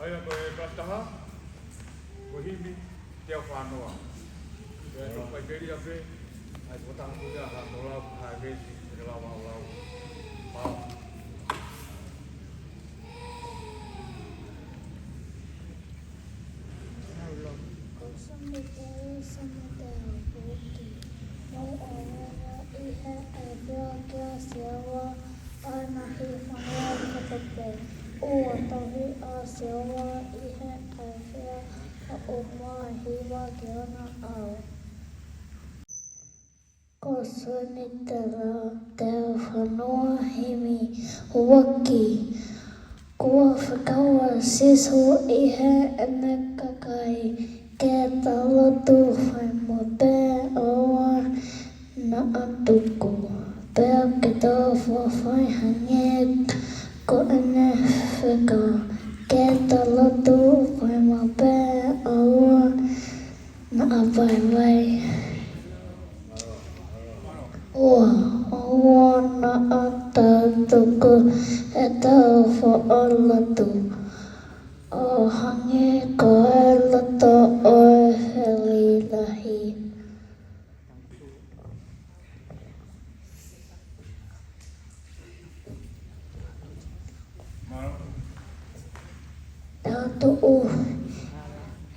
Ai ko e kataha. Ko himi te whanua. E no pai peri a pe. Ai ko tanga kuia ha no lau hai vesi. E lau au lau. Pau. Kosunitara telefanoa himi waki. Kua whakaua siso ihe enekakai ke talotu whai mo te oa na atuku. Pea ke tō whawhai hange ko ene whika ke talotu whai mo te oa na awaiwai. Oa na atatuku e tau whaalatu. O hange ko e lato o e heli lahi. Tautu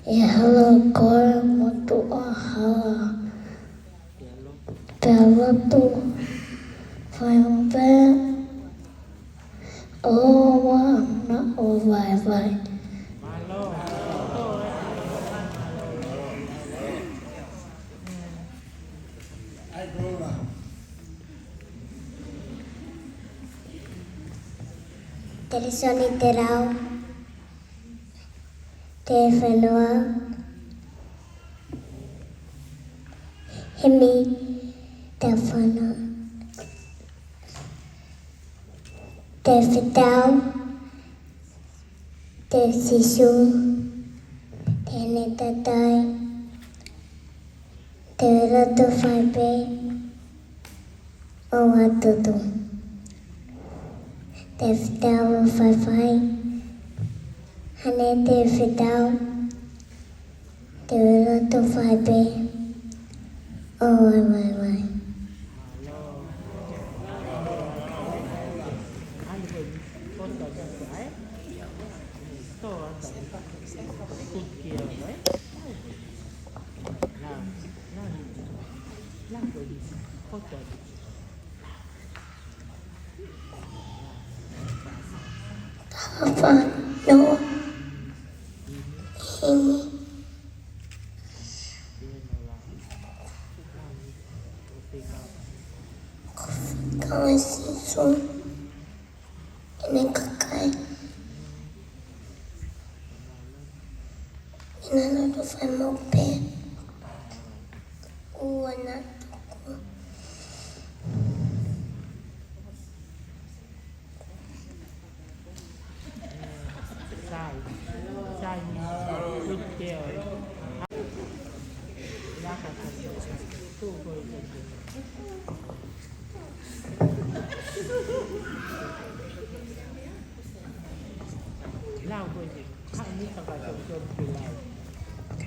e hala koe motu a hala. Pea latu whai mo pe oa na o vai vai. Telisoni te rau, te whenua, hemi te whanua, te whetau, te sisu, te netatai, te ratu whaipe, o atutu. Te whetau o whaiwhai, hane te whetau, te ratu whaipe, o waiwaiwai. Tapa no himi. Kau sisu ini kakai. Ina na do fai mo pe. Ua na tuku.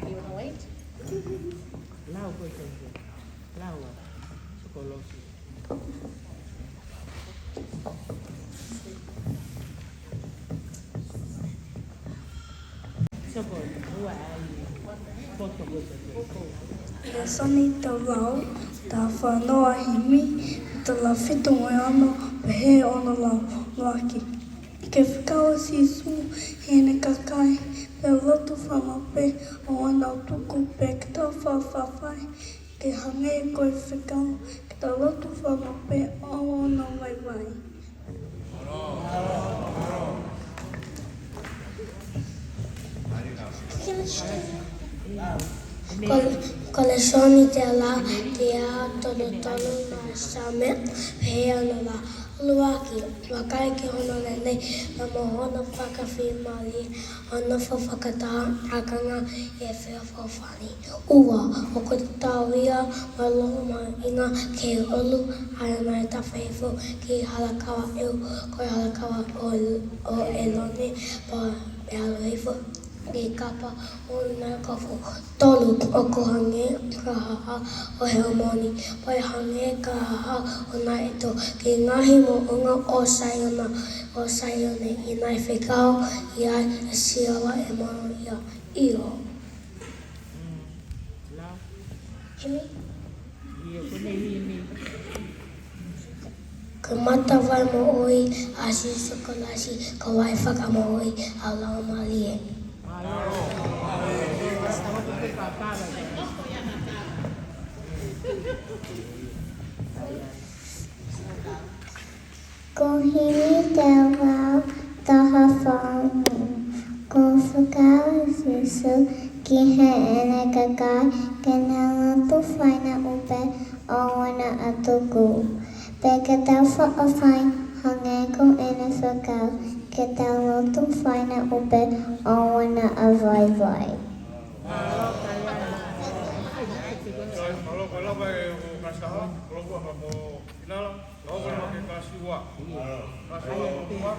You wanna wait? Lesoni te lau, ta whanoa himi, te la whitu mai ana, pehe ona lau, waki. Ke whikawa sisu, hene kakai, pe lotu whamape, o ana tuku pe ki ta whawhawhai, ke hange koe whikawa, ki ta lotu whamape, o ana waiwai. Kolesoni te ala, te a tonu tonu na same, he ana la Luaki, wakai ki hono lele, mamo hono whakawhimari, hono whakataha, akanga e whea whawhani. Ua, o ko te tauia, maloho ma inga, ke olu, hara mai tawhaifu, ki halakawa eu, koe halakawa o elone, pa e halohaifu. Ki kapa o nā kawho tolu o ko hange ka haha o Helmoni. Pai hange ka haha o nā eto ki ngahi mo unga o Saione i nai whekao i ai e siawa e mono ia iho. Hemi? Ka mata vai mo oi a si sokolasi ka wai whaka mo oi au lau malie. Con hini te wau taha whaungu. Con whakau sisu ki he ene kakai ke ngatu whaina upe o wana atuku. Pe ke tau whaawhai hange ko ene whakau ke tau ngatu whaina upe o wana a vai vai. Kalau kalau bagai kasaha, kalau gua mau inala, kalau gua pakai kasiwa, kasiwa rumah,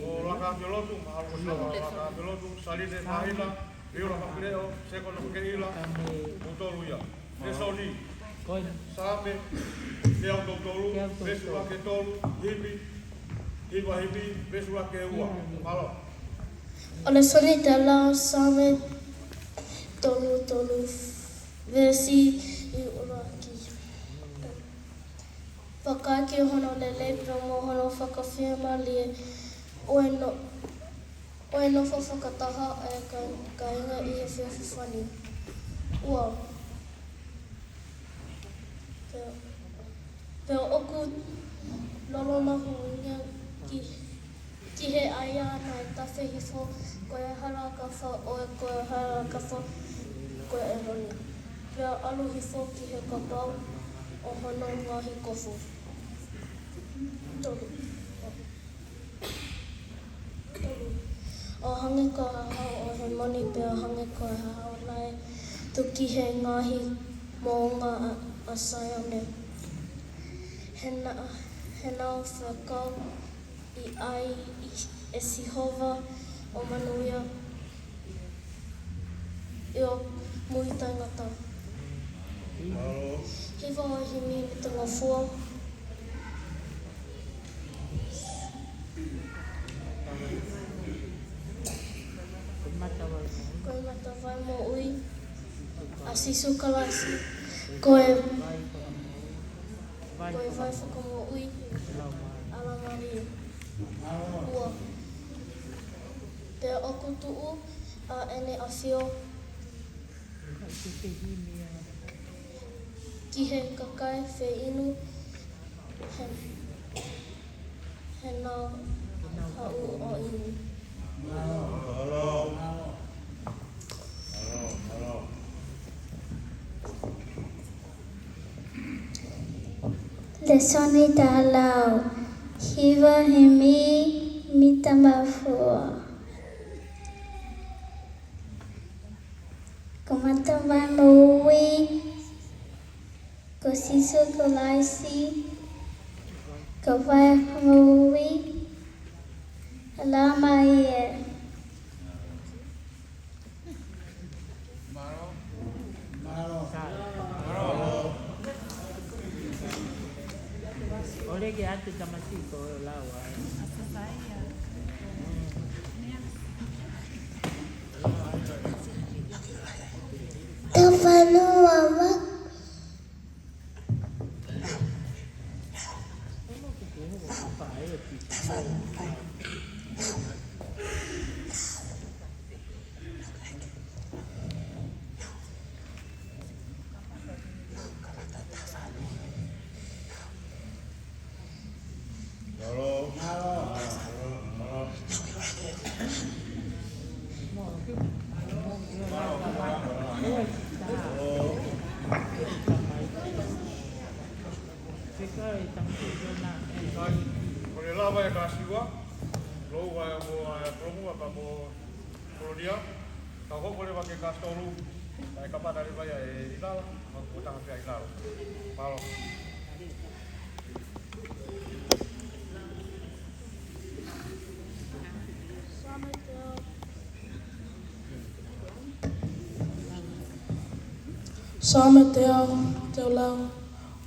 oh laka belotu, mahal besawa laka belotu, salin de kahila, iyo laka kreo, sekon laka keila, motolu ya, desoni, sabe, tiang tolu, besu laka tolu, hibi, besu laka ua, malo. Ole soni te lao same tolu versi i uraki. Whakaaki hono lele promo hono whakawhiama lie oeno whakataha e ka inga i he whiawhiwhani. Ua. Peo oku lolona huinga ki he aia nai tawhi hifo koe hara ka wha oe koe hara ka wha koe e roni. Pea alu hifo ki he kapau o hono ngahi kofu. Tolu. O hange ko hahau o he moni pea hange ko hahau nai tuki he ngahi mō ngā a Saione. He nau whakau i ai e sihova o manuia i o mui tangata. Hiwa o himi me te ngafua. Koe mata vai mo ui, a sisu kalasi, koe vai whaka mo ui, ala mari. Ua. Pea oku tuu a ene a whio. Ki he kakai whe inu. He nau hau o inu. Le soni te lau. Hiwa he mi tamafua. Ko mata vai mo ui. Ko sisu ko laisi. Ko vai mo ui. Alama ie. Ole ke ate tamatiko o lawa. Te whanua wa. Halo. promo apa mo dia. Kau kok boleh pakai kas tolu. Kayak kapan dari bayar ilal, aku utang ke ilal. Malo. Sāme te ao, te o lau,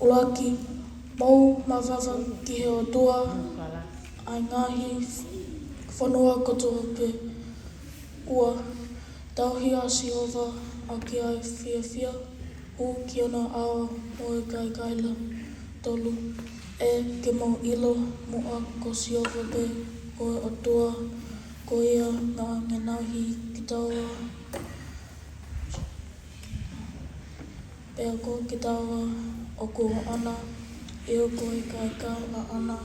ulaki, mou mawhawa ki he o tua, ai ngahi whanua kotoa pe. Ua, tauhi a Siova a ki ai whiawhia, u ki ona awa o e kai kaila tolu. E ke mau ilo mua ko Siova pe, o e o tua, ko ia ngā ngenahi ki taua. Pea ko ki taua o ko ana, e o ko e kai kaila ana,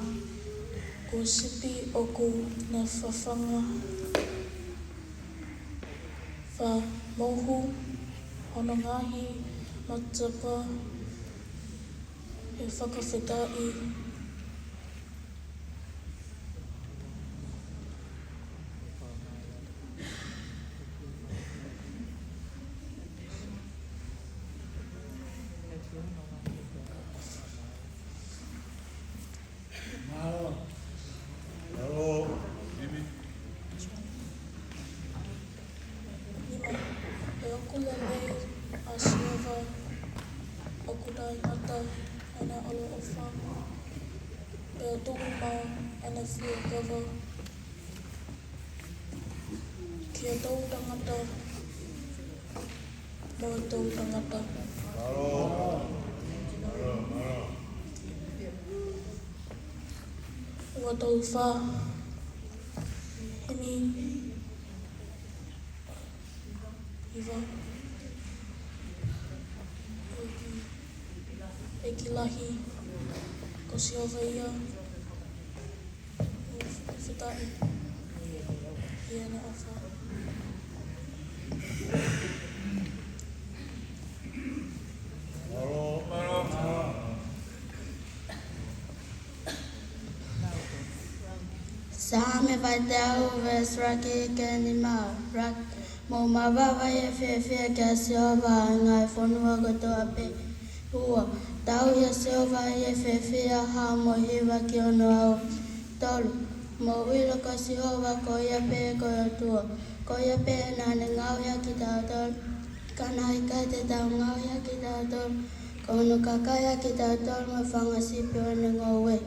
ko sipi o ko na whawhanga. Wha mohu, hono ngahi, matapa, e whakawhetai. Kia tau tangata, mo tau tangata. Ua tau wha, hini, iwa, e ki lahi, ko Siova ia, whitai, ia na awha. Sāme vai te au ves raki ke ni mau, rak mo mawawa e whiawhia kia Siova ngai whanua kotoa pe. Ua, tau ia Siova e whiawhia ha mo hiwa ki ono au tolu. Mo uila ko Siova ko ia pe ko ia tua. Ko ia pe nane ngau ia ki tau tolu. Kana ika te tau ngau ia ki tau tolu. Ko ono kakaya ki tau tolu ma whangasipi o ne ngau e.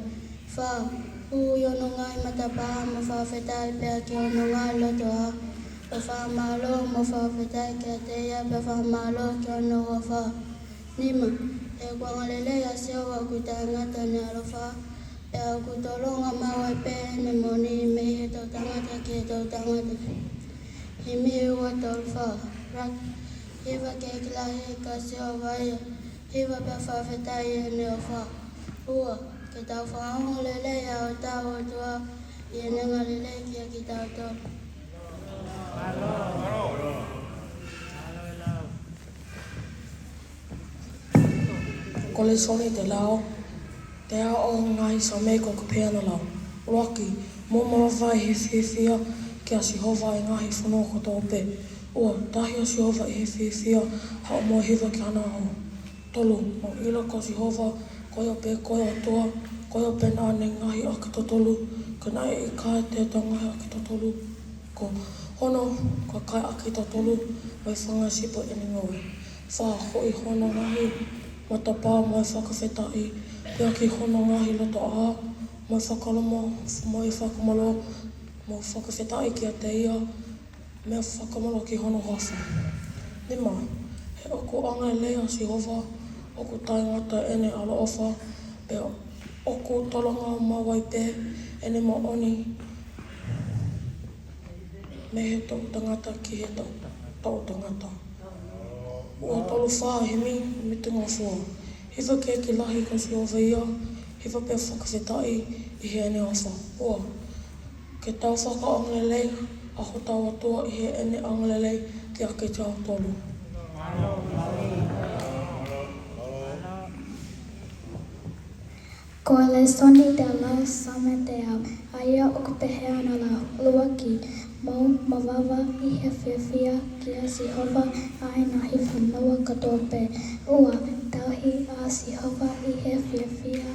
Wha, ui ono ngai matapaha mo whawhetai pia ki ono ngai loto ha. Pe whamalo mo whawhetai kia te ia pe whamalo ki ono o wha. Nima, e kuangalele a Siova ku tangata ni alofa. E au ku tolonga mau e pe ne moni me he tau tangata ki he tau tangata. He mihi ua tau wha. Rak, hiwa ke kilahi ka Siova ia. Hiwa pe whawhetai e ne o wha. Ua, ke tau whaongo lele a o tau o tua. I e nenga lele kia ki tau tau. Ko le soni te lao, te ao ngai sa me ko pēna lao. Roki, mo mawawai he whiawhia ki a Siova e ngahi whanua kotoa pe. Ua, tahi a Siova e he whiawhia hao mo hiwa ki ana ho. Tolu, mo ila ko Siova, ko ia pe ko ia toa, ko ia pe nāne ngahi a ki tolu, ka nai e kai te ta ngahi a ki tolu. Ko hono, ka kai a ki tolu, mai whangasipa e ni ngaui. Wha, hoi hono ngahi, matapa mai whakawhetai, pia ki hono ngahi loto a, mai whakalomo, mai whakamalo, mai whakawhetai ki a te ia, mea whakamalo ki hono hawha. Nima, he oku anga e lea Siova, oku taingata ene alo ofa, pia oku tolonga mawai pe, ene ma oni, me he tau tangata ki he tau tangata. Ua tolu wha he mi te ngā whua. Hiwa ke ki lahi ko Siova ia, hiwa pe whakawhetai i he ene awha. Ua, ke tau whakaangalelei, aho tau atua i he ene angalelei ki ake tau tolu. Ko le soni te lau same te au, aia o ka pehe ana lau, lua ki mau mawawa I he whiawhia ki a Sihova ai ngahi whanua katoa pe. Ua tauhi a Sihova I he whiawhia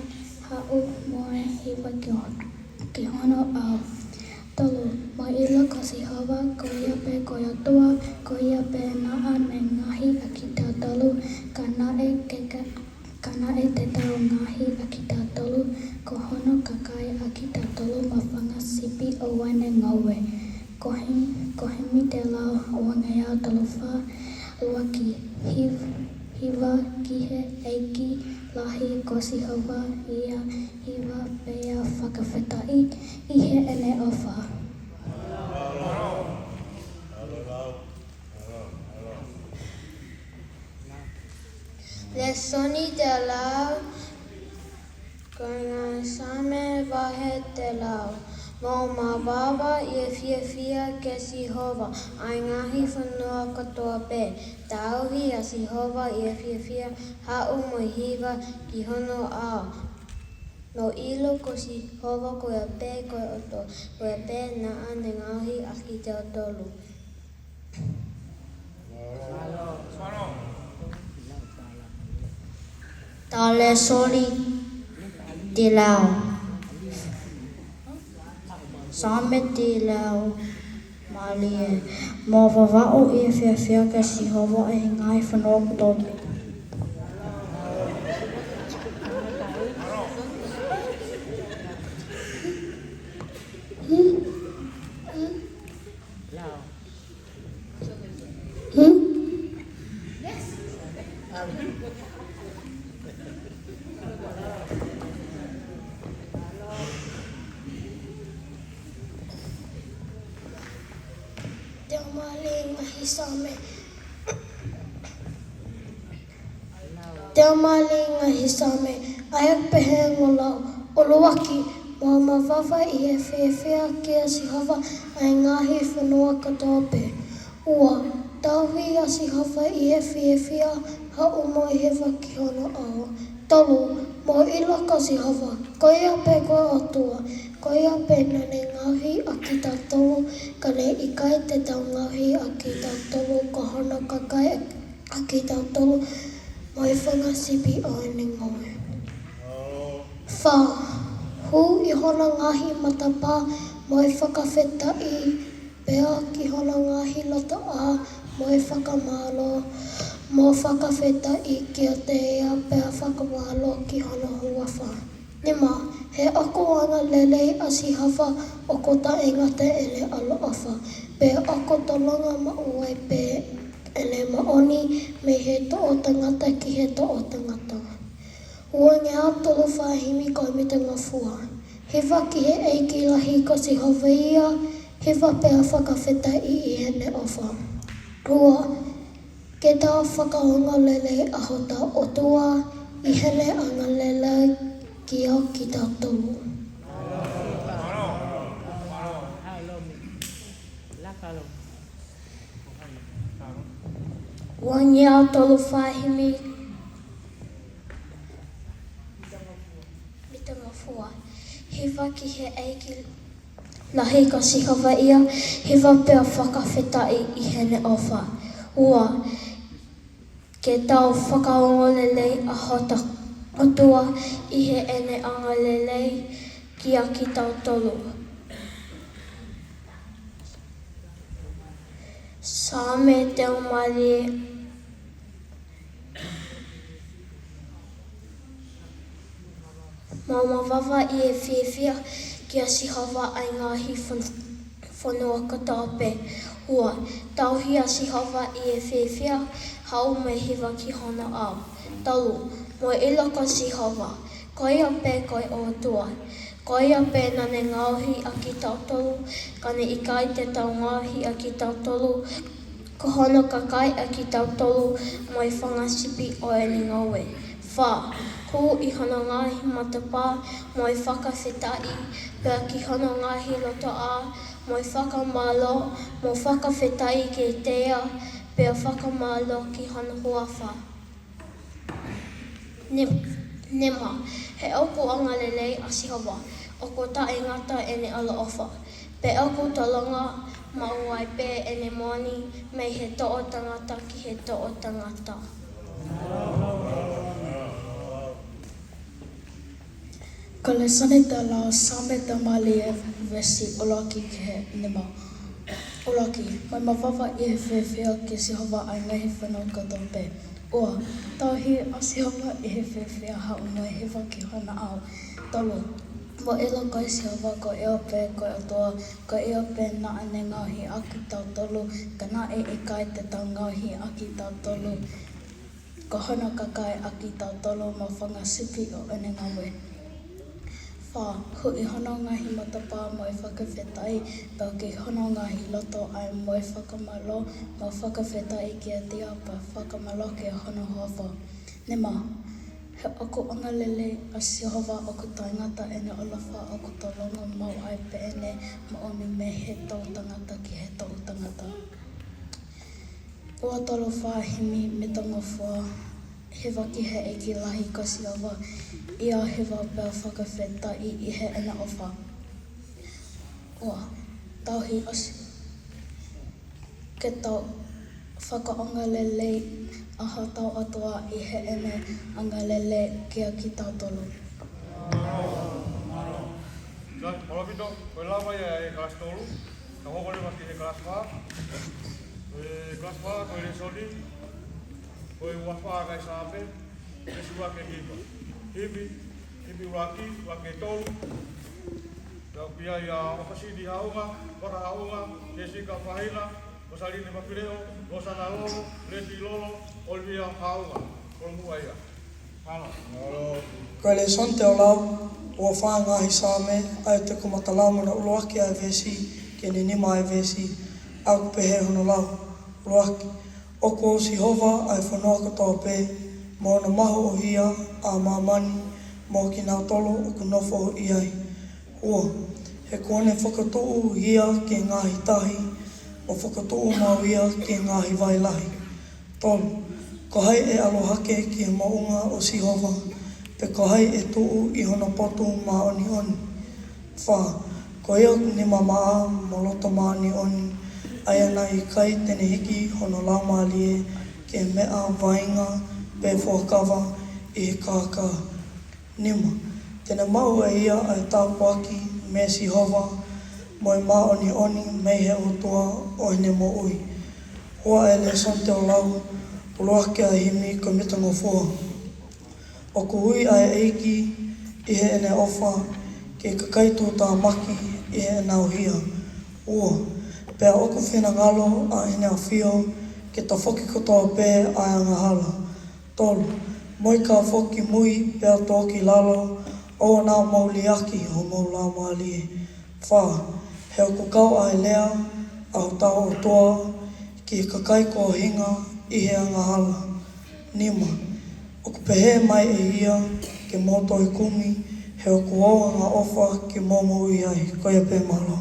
hau moe hiwa ki hono au. Tolu, mo ilo ko Sihova ko ia pe ko ia tua, ko ia pe naa me ngahi a ki tau tolu, kana e te tau ngahi a ki tau tolu, ko hono kakai a ki tau tolu ma whanga sipi o wane ngaue. Ko hemi te lau o ngai au tolu wha, lua ki hiwa ki he eiki lahi ko Sihova ia hiwa pea whakawhetai I he ene o wha. Le soni te lau, ko ngā same wahe te lau. Mō mā wawa I e whiawhia ke Sihova, ai ngahi whanua katoa pē. Tauhi a Sihova I e whiawhia, hau mo hiwa ki hono ao. No ilo ko Sihova ko ia pē ko ia oto, ko ia pē na ane ngahi a ki te otolu. Tale soli te lau. Same te lau mali e. Mō wawao I e whiawhia ke Sihova e ngai whanua katoa. Te omale ngahi same. Te omale ngahi same. Aia pehe ngolau. Oluaki. Mō mawawa I he whiawhia ki a Sihova ai ngahi whanua katoa pē. Ua, tauhi a Sihova I he whiawhia hau mo I he waki hono ao. Tolu, mō ilo ko Sihova, ko ia pē koe otua, ko ia pē nane ngahi a ki tau tolu, ka ne I kai te tau ngahi a ki tau tolu, ko hono ka kai a ki tau tolu, mo I whanga sipi o ene ngoe. Wha, hu I hono ngahi matapā, mo I whakawhetai, pea ki hono ngahi loto a, mo I whakamalo, mo whakawhetai ki a te ea, pea whakamalo ki hono hua wha. Nima, he ako anga lelei a Sihova, oko ta inga te ele alo awha, pe ako tolonga ma uai pe ele maoni me he to o tangata ki he to o tangata. Ua ngā tolu whahimi ko mi te ngafua. Hewa ki he eiki lahi ko Sihova ia, hewa pea whakawhetai I hene awha. Rua, ke tā whakaonga lele ahota o tua, I hene anga lele ki au ki tā tolu. Ua ngā tolu whahimi mi te ngafua. Hewa ki he eiki lahi ko Sihova ia, hewa pea whakawhetai I hene awha. Ua, ke tau whakaongo lelei a hota o tua I he ene anga lelei ki a ki tau tolu. Same te omari Mō mawawa I e whiawhia ki a Sihova ai ngahi whanua katoa pē. Ua, tauhi a Sihova I e whiawhia hau me hiwa ki hono au. Talu, mo ilo ko Sihova, ko ia pē koe o tua. Ko ia pē nane ngauhi a ki tau tolu, kane I kai te tau ngauhi a ki tau tolu, ko hono ka kai a ki tau tolu, mo I whangasipi o eni ngaue. Wha, hu I hono ngahi matapā, mo I whakawhetai, pēr ki hono ngahi loto a, mo I whakamalo, mo whakawhetai ki tea, pēr whakamalo ki hono huawha. Nema, he oku anga lelei a Sihova, oko ta ingata ene ala ofa. Pe oku tolonga mauai pe ene moni me he to'o tangata ki he to'o tangata. Ko le sone te lao same te mali e vesi Oloaki ke he nima. Oloaki, mai mawawa I he whewhia ke si hawa ai ngahi whanau kato pe. Ua, tauhi a si hawa I he whewhia hau mai he waki hana au. Tolo, mo ilo koe si hawa ko eo pe koe atoa, ko eo pe na ane ngauhi aki tau tolu, ka na e kai te tau ngauhi aki tau tolu. Ko hana kakai aki tau tolu ma whanga sipi o ane ngawe. Wha, hui hono ngahi matapa mo e whakawhetai, pau ki hono ngahi loto ai mo e whakamalo, mo whakawhetai ki a tia pa whakamalo ki a hono hawa. Nema, he oku angalele a si hawa oku taingata ene olawha oku tolonga mau ai pe ene ma oni me he tau tangata ki he tau tangata. Ua tolo whahimi me tonga whua, he waki he eki lahi kasi awa, ia he wapea whakawhetai I he ena ofa. Ua, tauhi asi. Ke tau whakaongalele aha tau atua I he ene angalele kia ki tau tolu. Kalau kita, kalau apa ya kelas 3, kamu boleh masih kelas 4, kelas 4 kau lesoni, kau wafa kai sahabe, kesuai ke kita, hibi waki tolu, kau pia ya apa sih di haunga, kora haunga, Jessica Fahila, kosali ni mapileo, kosana lolo, lesi lolo, olvia haunga, kolmu ya, halo. Koe le son te o lau, ua whaangahi sāme, ai te kumata laumana Oloaki ai vesi, ke ne nima ai vesi, au pehe hono lau, Oloaki. Oko o si hova ai whanua katoa pē, mo na maho o hia, a mamani, mo ki nā tolo o ku nofo o iai. Ua, he kone whakatuu hia ke ngāhi tahi, o whakatuu mau ia ke ngāhi wailahi. Tolu, ko hai e alohake ki he maunga o si hova, pe ko hai e tuu I hona potu ma oni oni. Wha, ko ea ni mamaa mo loto ma oni oni, ai ana I kai tene hiki hono laumalie ke mea vainga pe whakawa I he kākā. Nima, tene mau e ia ai tāpuaki me si hova, mo I ma oni oni mei he otua o hene mo ui. Hoa e le son te o lau, Oloaki ai himi ko mitango fua. O ku hui ai eiki I he ene ofa ke kakaitu tā maki I he nau hia. Ua, pea oku whina ngalo a hene a whio ke ta whoki kotoa pē ai anga hala. Tolu, moi ka whoki mui pea tōki lalo o nā mauli aki ho maula maali. Wha, he oku kau ai lea au tau o toa ki kakai ko hinga I he anga hala. Nima, oku pehe mai e ia ke moto I kumi, he oku oa ngā ofa ke momo I ai, koia pē malo.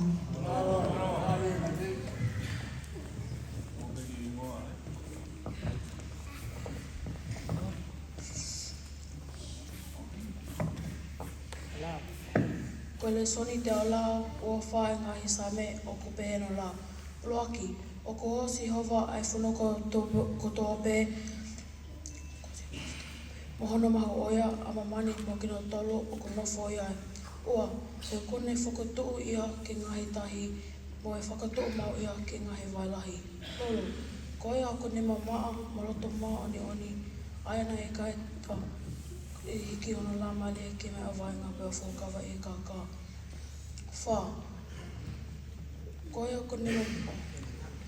Koe le soni te o lao, ua whae ngahi same o ku pehe no lao. Oloaki, o ko o si hova ai whanoko kotoa pē, mo hono maho oia a mamani mo kino tolo o ku nofo ia. Ua, he kone whakatuu ia ke ngahi tahi, mo e whakatuu mau ia ke ngahi wailahi. Tolo, ko ia ako ni mamaa, maloto maa oni oni, aina e kai pa, I hiki hono lamali e ke mea vainga peo whakawa e kākā. Wha, ko ia ako ni mamaa,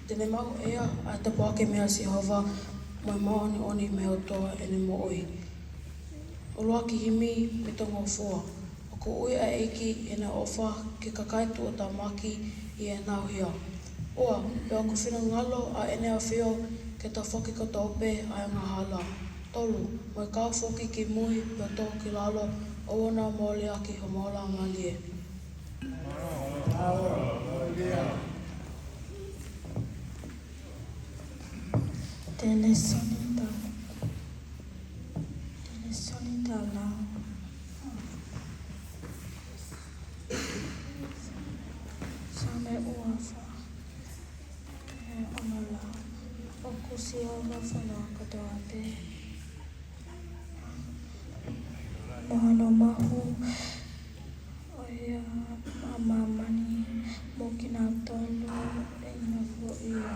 tene mau ea a te pāke mea si hova, mai maa oni oni me o toa ene mo oi. Oloaki himi me tonga fua. O ko ui a eiki e na ofa ke kakaitu o tā maki I e nau hia. Ua, pea ko whina ngalo a ene a whio ke ta whoki koto ope ai anga hala. Tolu, mai ka whoki ki mui pea tō ki lalo o wana mōle aki ho maula malie. Tēne soni tā lau. Sāme Siova whanau katoa te. Mahalo mahu. Oia amamani. Mokina tolu. Ina fo ia.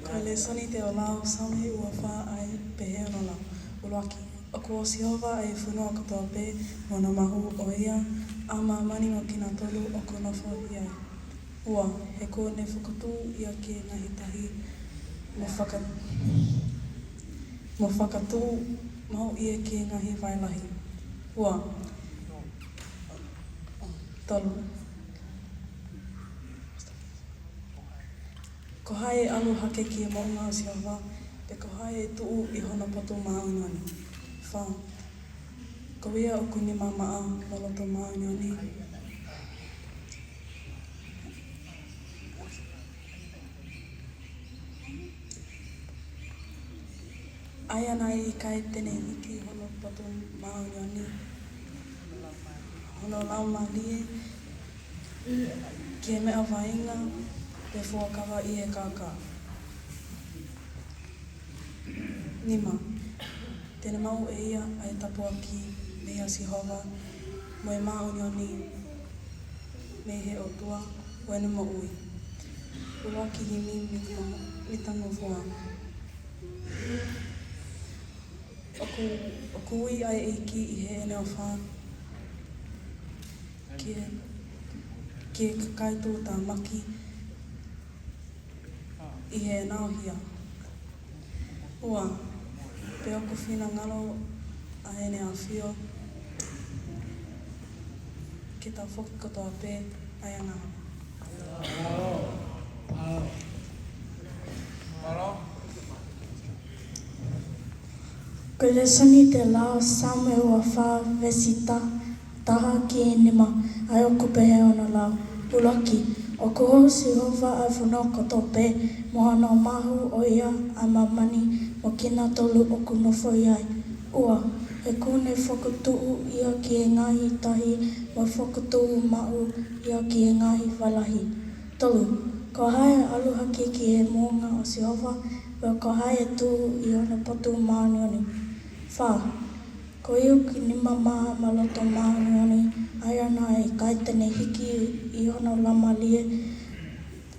Ka le soni te o lao same ua wha ai pehe no lao. Uluaki. O ko Siova ai whanua katoa pe mona mahu o ia. Ama mani mo kina tolu o ko nofo iai. Ua, he ko ne whakatū ia ke ngahi tahi mo whakatū mau ia ke ngahi wailahi. Ua, tolu. Ko hae alu hake ki e maunga o Siova, te ko hae tuu i hona poto maungani. Wha, ko ia o kuni mamaa moloto maungani. Aia nai i kai tene iki hono poto maungani. Hono lauma lie, ki e mea vainga, te fuakawa i e kaka. Nima, tēne mau e ia ai tapua ki mea Siova, mo e maunioni me he o tua, o ene mo ui. Ua ki himi mitango fua. O kui ai eiki i he ene o wha, ki e kakaito tā maki, i he nauhia. Ua, pe o whina ngalo a ene a whio, ki tā whoki katoa pē, ai anga. Ko le soni te lao same ua wha vesita, taha ki e nima, ai o kupehe ona lao. Ulaki, o ko Siova ai whanau katoa pē, mohana o mahu o ia a mamani mo kina tolu o kunofo iai. Ua, he kone whakatuu ia ki e ngahi tahi mo whakatuu mau ia ki e ngahi walahi. Tolu, ko hae aluhaki ki e moonga o Siova, wea ko hae tū i ona potu maanioni. Wha, ko iu ki nima maha maloto maanioni, ai ana e kaitene hiki i ona lama lie,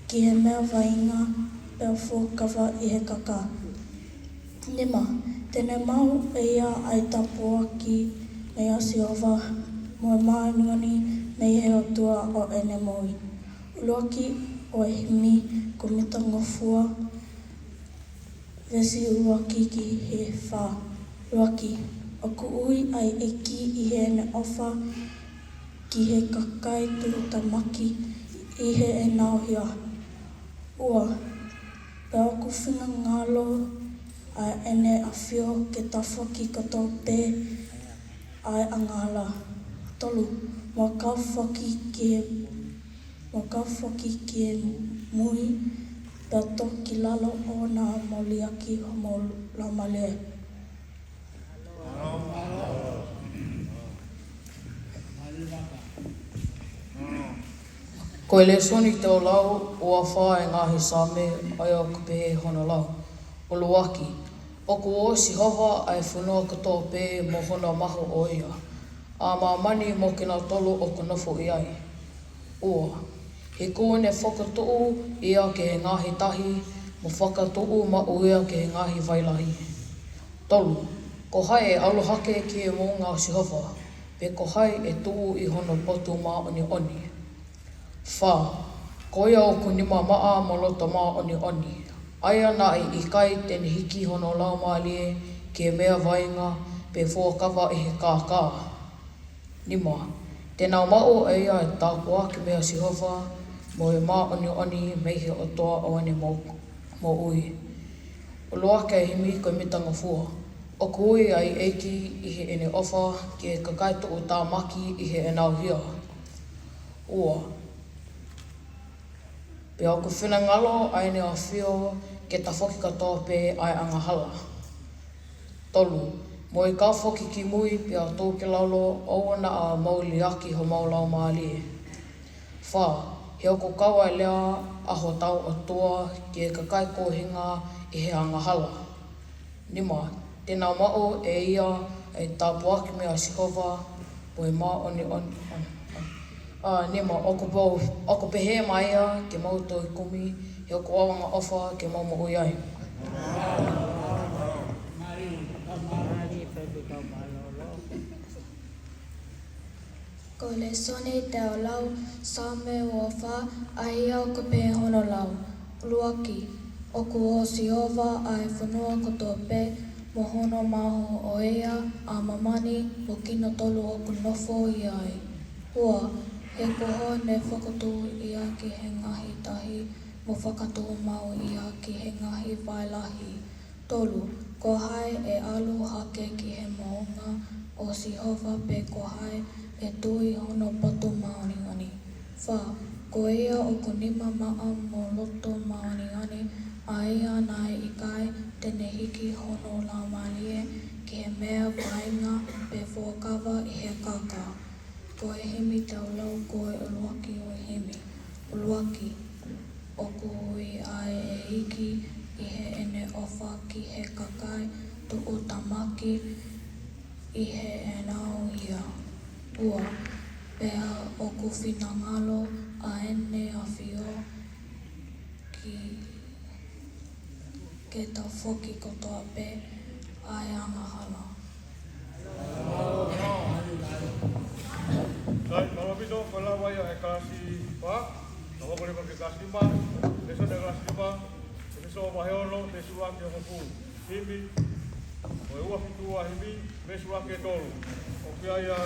ki he mea vainga, pea fuakawa i he kaka. Nima, tēne mau e ia ai tapua ki mea Siova, mo e maanioni me he o tua o ene moi. Uluaki o e himi ko mitango fua, vesi uluaki ki he wha. Uluaki, o ku ui ai eki i he ene ofa, ki he kakai turuta maki i he e nauhia. Ua, pea o ku whina ngalo a ene a whio ke ta whaki katoa pē ai angala. Tolu, mo ka whaki ki e mui, pea toki lalo o nā moliaki mo lamalea. Ko le soni te o lau, ua whae ngahi same ai o kupehe hono lau. Uluaki, o ko o Siova ai whanua katoa pē mo hona mahu o ia. A mamani mo kina tolu o kunofo iai. Ua, he kone whakatuu ia ke he ngahi tahi, mo whakatuu ma uia ke he ngahi wailahi. Tolu, ko hae aluhake ki e moonga o Siova, pe ko hae e tuu i hono potu maoni oni. Wha, ko ia o kunima maa moloto maoni oni. Ai ana i kai tene hiki hono laumalie ke mea vainga pe fuakawa i he kākā. Nima, tēnā mao e ia e tāpua ki mea Siova, mo e maoni oni meihe o toa o ane mo ui. Uluake e himi koe mitanga fua. O ko ui ai eiki i he ene ofa ki e kakaito o tā maki i he e nauhia. Ua, pea o ku whina ngalo ai ne o whio ke ta whoki katoa pē ai angahala. Tolu, Mo I ka foki ki mui pia tō ke laulo oana a mauli aki ho maulau maali. Wha, he oko kawa lea aho tau o toa ki e kakai kohinga I he angahala. Nima, tēnā mao e ia e tāpu aki mea Sihova mo e mā oni. Nima, oko pehe mai ia ke mauto I kumi, he oko awanga ofa ke maumo ui ai. Ko le sone teo lau, same wafa, aia o ka pe hono lau. Luaki, o ku o Sihova ai whanua koto pe, mo hono maho o ea, a mamani, mo kino tolu o ku nofo I ai. Ua, he koho ne whakatu ia ki he ngahi tahi, mo whakatu mau ia ki he ngahi wailahi. Tolu, ko hai e alu hake ki he maunga, o Sihova pe ko hai, e tui hono patu maoningani. Wha, ko ea o ko nima maa mo loto maoningani, a ia nai I kai tene hiki hono la malie ki he mea wainga pe whokawa I he kaka. Ko e hemi tau lau ko e uluaki o hemi. Uluaki, o ko hui ai e hiki I he ene ofa ki he kakai tu o tamaki I he e nao ia. Ua, pea o ku whinangalo a ene a whio ki ke tau whoki kotoa pe ai angahala. Dai, malapito, kalawa ia e kalasi pa, tawa kore pa ke kalasi pa, leso de kalasi pa, leso o maheono, leso ake o hapu, himi, o e ua fitua himi, leso ake tolu. O kia ia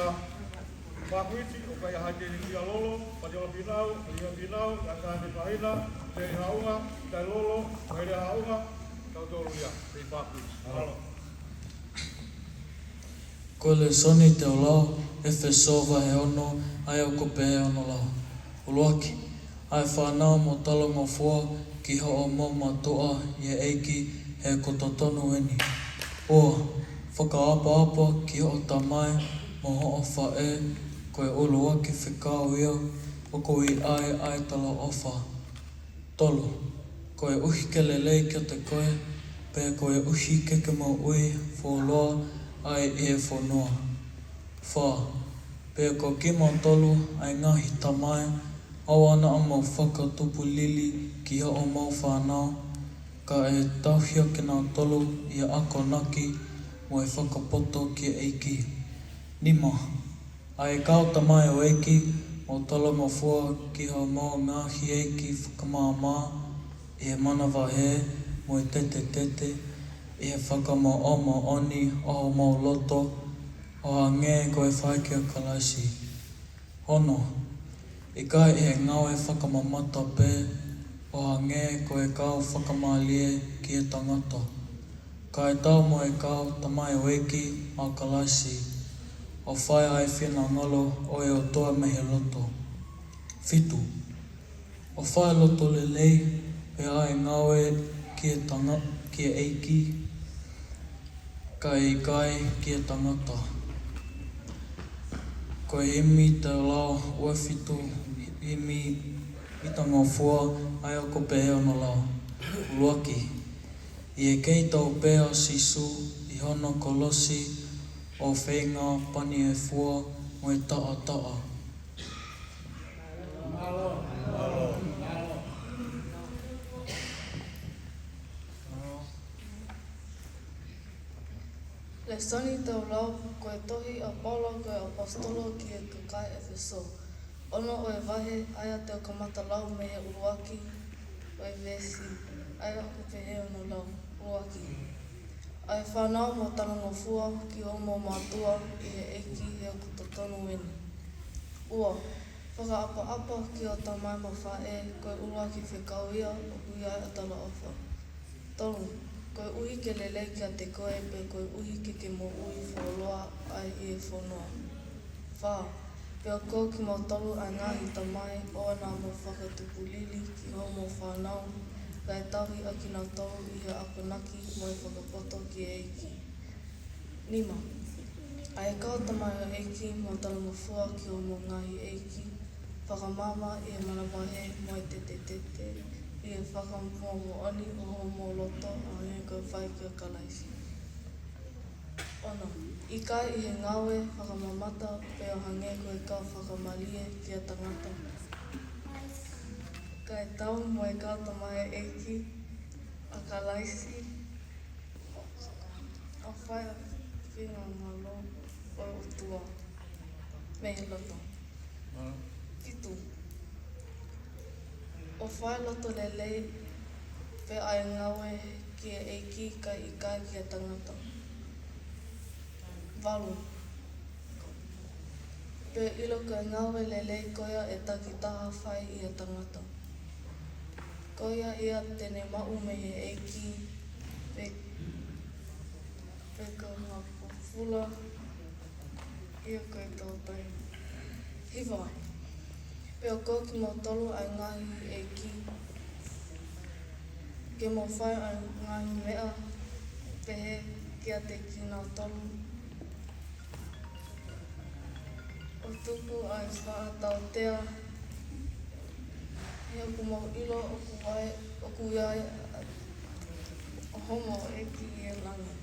Pakuiti, o kai hake ni kia lolo, patiola pinau, ia pinau, kasa ane pahina, tei haunga, tai lolo, maire haunga, tau tolu ia, tei Pakuiti. Halo. Ko le soni te o lau, e whesova he ono, ai au ko pehe ono lau. Uluaki, ai whanau mo talo mo fua, ki ho o mo matoa, ia eiki, he koto tonu eni. Oa, whakaapa ki o tamai, mo ho o whae, koe uluaki whikau ia, o koe ai tala ofa. Tolu, koe uhi ke lelei kia te koe, pe koe uhi keke mau ui, wholoa, ai e whanua. Wha, pe ko kima tolu, ai ngahi tamai, au ana a mau whakatupu lili, ki o mau whanau, ka e tauhia ki nā tolu, ia ako naki, mo e whakapoto ki eiki. Nima, ai kau tamai o eiki, o talo mawhua ki hau mau ngahi eiki whakamāmā, e manawa he, mo e tete, e whakamau oma oni o mau loto, o a ngē koe whaikia kalasi. Hono, I kai e ngau e whakamamata pē, o a ngē koe kau whakamālie ki e tangata. Ka e tau mo e kau tamai o eiki a kalasi, o whai ai whina ngalo o e o toa mehe loto. Whitu, o whai loto lelei, pe ai ngau e ki e eiki, ka e kai ki e tangata. Ko e imi te lau ua whitu, imi I tanga whua, ai o ko pehe ona lau. Uluaki, I e kei tau pēa sisu, I hono kolosi, o whenga pani e whua, mo e taa. Le soni tau lau, koe tohi a Paulo koe apostolo ki e kakai Efeso. Ono o e wahe, aia te o kamata lau me he uruaki, o e vesi, aia o pehe ono lau, uruaki. Ai whanau mo tanongo fua ki o mo mātua I he eiki he o kutotonu eni. Ua, whakaapa ki o tamai mo whae, koe uruaki whikau ia o hui ai o tala ofa. Tolu, koe uhi ke lelei kia te koe, pe koe uhi ke mo ui wholoa ai I e whanua. Wha, pe o ko ki mo tolu ai ngahi tamai, o ana mo whakatupu lili ki ho mo whanau, kai tahi a ki nā tau I he akonaki mo e whakapoto ki e eiki. Nima. Ai kauta mai o eiki mo talanga fua ki o mo ngahi eiki. Whakamama e manawahe mo e te. I e whakampua mo oni o ho mo loto a he koe whai ki o kalaisi. Ono, i kai i he ngawe whakamamata pe o hange koe kau whakamalie ki a tangata. Kai tau mo e kauta mai eiki a kalaisi. A whai a whinga malo o utua. Me he loto. Fitu. O whai loto lelei pe ai ngawe ki e eiki kai i kai ki a tangata. Walu. Pe ilo ka ngawe lelei koia e taki taha whai i a tangata. Koia ia tene mau me he eiki pe ka ngā pufula ia koe tautai. Hiwa. Pe o ko ki mo tolu ai ngahi eiki. Ke mo whai ai ngahi mea pehe kia te kina tolu. O tuku ai whaatau tea. Hea ku mau ilo oku iai o homo eki e langa.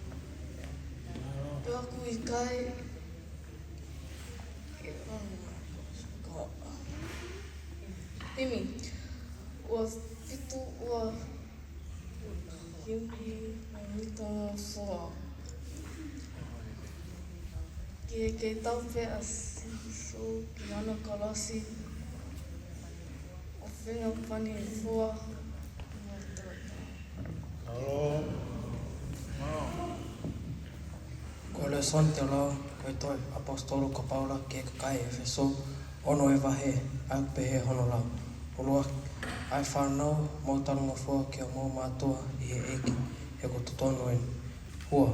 Pe aku i kai e rana. Mimi, ua fitu ua himpi na mito fua. Ki e kei tau pe a sisu ki ana kolosi. O whenga pani e fua. Halo. Ko le son te lao, koe toi apostolo ko Paula ki e kakai e Efeso, ono e wahe, au pehe hono lau. Ulua, ai whanau, mau talunga fua ki o mau mātua i he eki, he ko tutonu eni. Hua,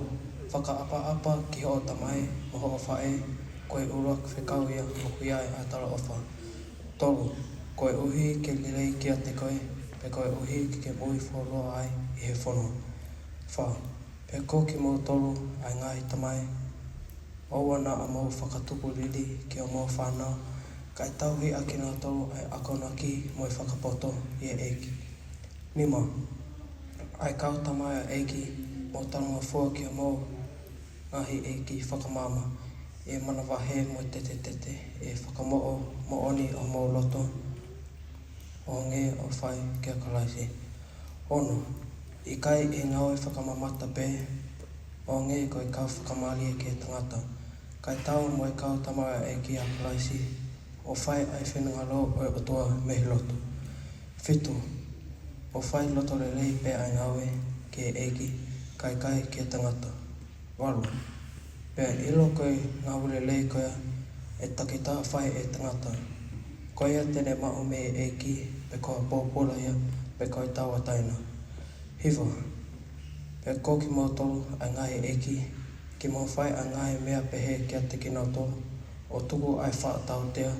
whaka apa ki ho o tamai, moho o whae, koe uruak whekau ia, moku iai a tala ofa. Tolu, koe uhi ke lirei ki a te koe, pe koe uhi ki ke mui wholoa ai i he whono. Wha, pe ko ki mau tolu ai ngahi tamai, oua na a mau whakatupu lili ki o mau whanau, kai tauhi a kina tolu ai akona ki mo e whakapoto i e eiki. Nima, ai kau tamai a eiki mo talunga fua ki o mau ngahi eiki whakamama, e manawahe mo te e whakamo'o mo oni o mau loto, o nge o whai kia kalaisi. Ono, i kai e ngawe whakamamata pe, o nge ko i kau whakamalie ke tangata. Kai tau mo e kau tamai e ki a kalaisi, o whai ai whenunga lo o e otua mehi loto. Fitu, o whai loto lelei pe ai ngawe ke eiki, kai ke tangata. Walu, pe ilo koe ngau lelei koea, e takita whai e tangata. Koea tene mau me e eiki, pe koa pōpola ia, pe koe taua taina. Hiwa, pe koki mau tolu ai ngahi eki, ki mau whai ai ngahi mea pehe kia te kina tolu, o tuku ai whaatau tea,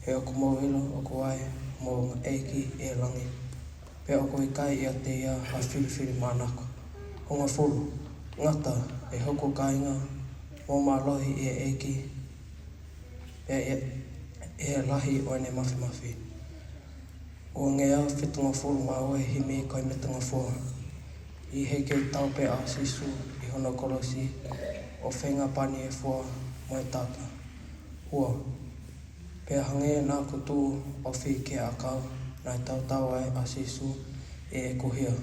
he oku mau ilo oku ai mau eki e langi. Pe oku i kai ia te ia a whiriwhiri mānako. Honga fulu, ngata e hoku kainga, mō mālohi e eki, e lahi o ene mawhi. O ngea whitunga fulu mau e himi koe metunga fua. I heke tau pe a sisu i hono kolosi o whenga pani e fua mo e tata. Hua, pe hange nā kutu o whi ke a kau nai tau ai a sisu e kuhia.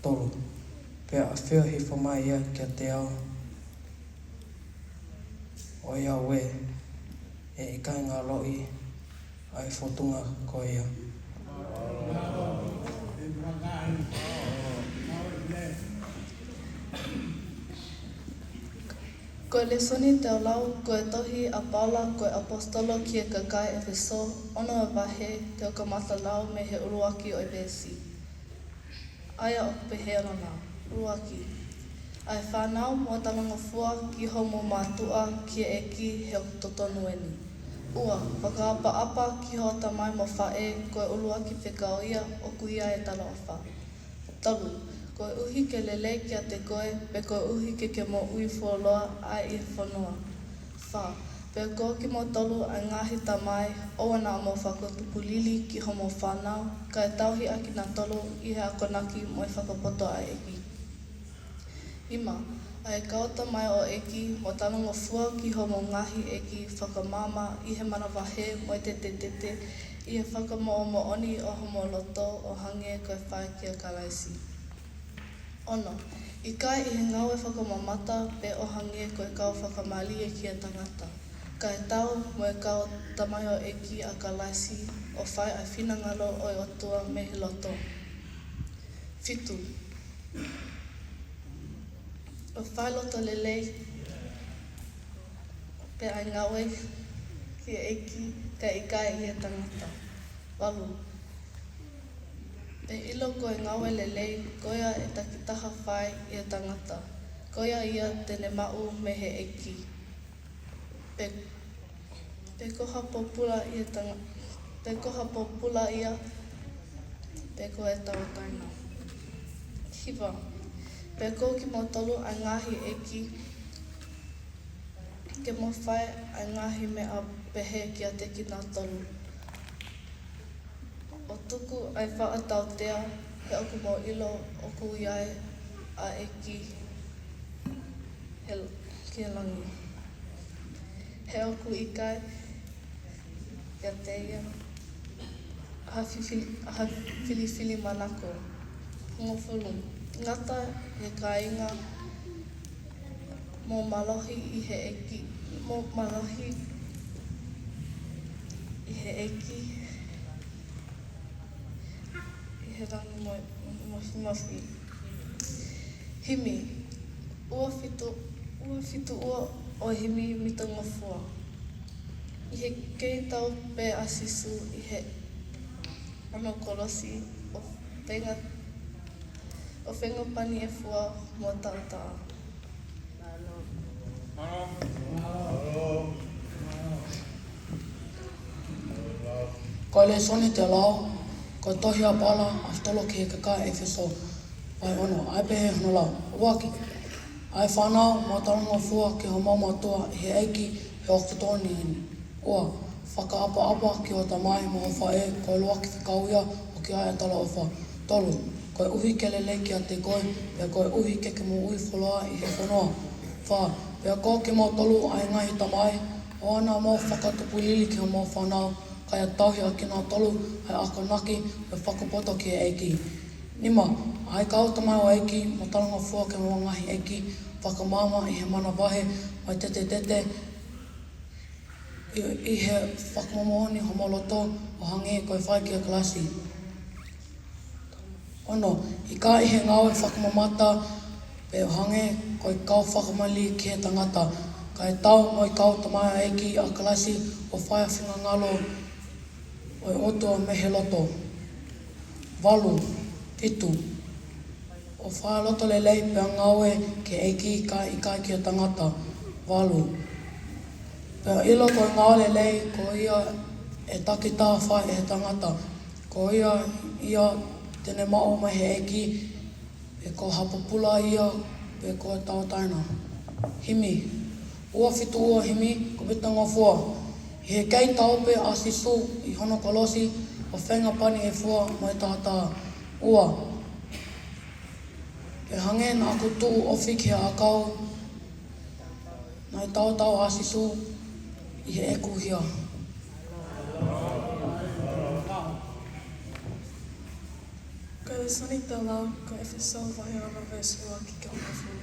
Tolu, pe a whio hi whamai ia kia te ao o ia we e i kai ngā loi ai whotunga ko ia. Koe le soni te lau, koe tohi a Paula, koe apostolo ki e kakai Efeso, ono e wahe te o ka mata lau me he uruaki o Ebesi. Aia o pehe ana, uruaki. Ai whanau mo talanga fua ki homo mātua ki e eki he o totonu eni. Ua, whakaapa ki ho tamai mo whae koe uruaki whekao ia o kuia e tala o wha. Talu, Koe uhi ke lele kia te koe, pe koe uhi ke mo ui wholoa ai I whanua. Wha, pe ko ki mo tolu ai ngahi tamai, o ana mo whakatupulili ki homo whanau, ka e tauhi aki nā tolu I he akonaki mo I whakapoto ai eki. Ima, ai kaota mai o eki mo tanonga fua ki homo ngahi eki whakamama I he manawahe mo te I he whakamooni o homo loto o hange koe whae kia kalaisi. Ono, I kai I he ngau e whakamamata pe o hange koe kau whakamali e kia tangata. Ka e tau mo e kau tamai o eki a kalaisi o whae ai whina ngalo o I otua me he loto. Fitu. O whae loto lelei pe ai ngawe ki eki ka I kai I he tangata. Walu. Pe ilo koe ngawe lelei, koia e takitaha whai I he tangata. Koia ia tene mau me he eki. Pe koha popula I he tangata. Pe koha popula ia, pe koe e tau taina. Hiwa. Pe ko ki mo tolu ai ngahi eki, ke mo whae ai ngahi mea pehe kia te ki nā tolu. O tuku ai whaatau tea, he oku mo ilo oku iai a eki ki he langi. He oku I kai, kia te ia, aha whili manako, ngofulu. Ngata he kāinga mō malohi I he eki, mō malohi I he eki, I he rangi mohi. Himi, ua fitu ua o himi mita ngofua. I he kei tau pe asisu I he ano kolosi o whenga pani e fua mo tautaa. Koe le soni te lao, koe tohi a pala a tolo ki he kakai Efeso. Pai ono, ai pehe hono lau. Uaki, ai whanau mo talonga fua ki ho mama toa I he eiki he okutoni ini. Ua, whakaapa ki o tamai mo ho whae koe loaki whikauia o ki ai atala o wha. Tolu, koe uhi ke lele ki a te koe, pe koe uhi ke mo ui wholoa I he whanua. Wha, pe ko ki mo tolu ai ngahi tamai, o ana mo whakatupu lili ki ho mo whanau, kai a tauhi a ki nā tolu ai akonaki e whakapoto ki e eiki. Nima, ai kauta mai o eiki, mo talanga fua ke mo ngahi eiki, whakamama I he mana wahe, mai tete, I he whakamomohoni homo loto o hange koe whai ki a klasi. Ono, I ka I he ngau e whakamamata, pe o hange koe kau whakamali ki he tangata. Ka e tau mo I kauta mai o eiki a klasi o whai a whinga ngalo o I otua me he loto. Walu, fitu. O whae loto lelei pe a ngaue ke eiki I kai ki a tangata. Walu. Pe a ilo koe ngau lelei ko ia e takita whae e he tangata. Ko ia tene mao mai he eiki pe ko hapupula ia pe ko e tau taina. Himi. Ua fitu ua himi ko pita ngofua. I he kei taupe a sisu I hono kolosi o whenga pani e fua mo e tātaa. Ua. Ke hange nā kutu ofi ki a akau, nai tau a sisu I he eku hia. Koe le soni te lau, ko Efeso wahi ana verse ua ki ke ona fulu.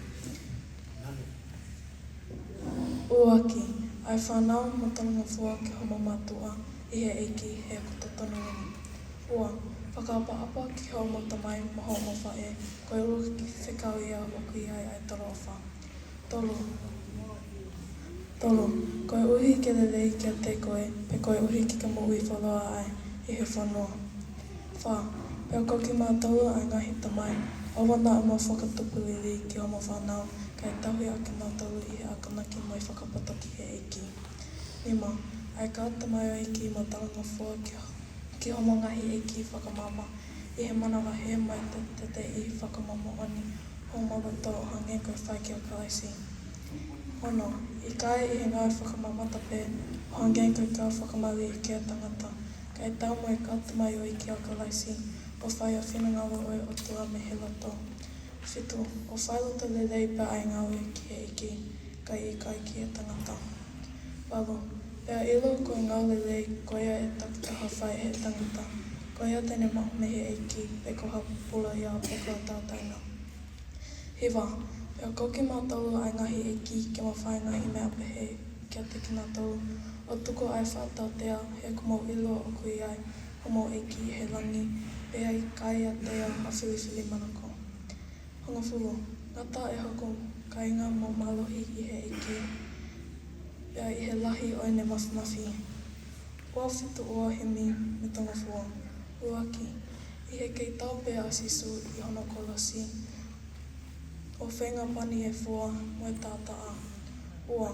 Uaki, ai whanau mo talanga fua ki homo matua I he eiki he kutotonu ini. Ua, whakaapa ki homo tamai mo homo whae, koe ua ki whikau ia o ki ai toro o wha. Tolu, koe uhi ke lelei ki a te koe, pe koe uhi ki ka mo ui whaloa ai I he whanua. Wha, pe o koki mātou ai ngahi tamai, o wana a mo whakatupulili ki homo whanau, ka e tauhi a ki mātou I he akanaki mo I whakapoto ki he eiki. Nima, ai ka tamai o eiki mo talanga fua ki homo ngahi eiki whakamama, I he manawa he mai te I whakamamo ani. Ho mawata o hangen koe whai ki a kalaisi. Hono, I kai I he ngai whakamamata pē, o hangen koe ka whakamawi I kia tangata. Kai tau mai kata mai o I ki a kalaisi, o whai a whenangawa oe o tua me he loto. Whitu, o whai loto le leipa ai ngawe ki he iki, kai I kai ki a tangata. Walu, pēr ilo koe ngau le lei koea e takitaha whai he tangata. Koea tēne mahu me he iki, e ko hapula ia peko tātaina. Hiwa, pēr koki mā taulu ai ngahi iki ke ma whai ngahi mea pehe kia te kina taulu. O tuko ai whātau tea, he kumo ilo o kui ai, homo iki he langi, pēr I kai a tea a whiwhiwi manako. Honga fulu, ngata e hoko kainga mō malohi I he iki, pēr I he lahi o ne mafi. Ua whitu ua he mi me tonga fua. Uaki, I he kei tau pēr a sisu I hono kolosi. O whenga pani e fua mo e tātaa. Ua,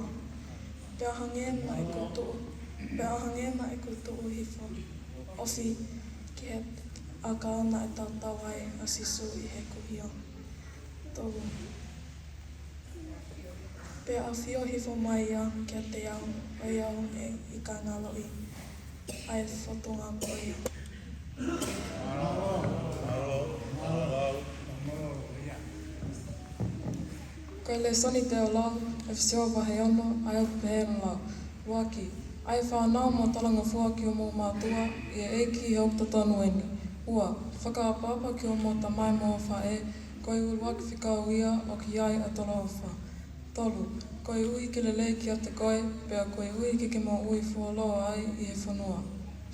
pēr hangen na e ko tuu hifo. Ofi, ki he a kaona e tātau ai a sisu I he kuhio. Tolu. Pēr a whio hifo mai ia kia te au, o iau e I ka ngaloi. Ai whotonga ko ia. Koe le soni te o lau, e whisioa wahe ono, ai au pehena lau. Waki, ai whanau mā talanga fua ki o mō mātua, I e eiki he okta tonu eni. Ua, whakaapapa ki o mō tamai mō whae, koe ulu waki whikau ia o ki ai a tola wha. Tolu, koe uhi ki le lei ki a te koe, pēr koe uhi ki ke mō ui fua loa ai I he whanua.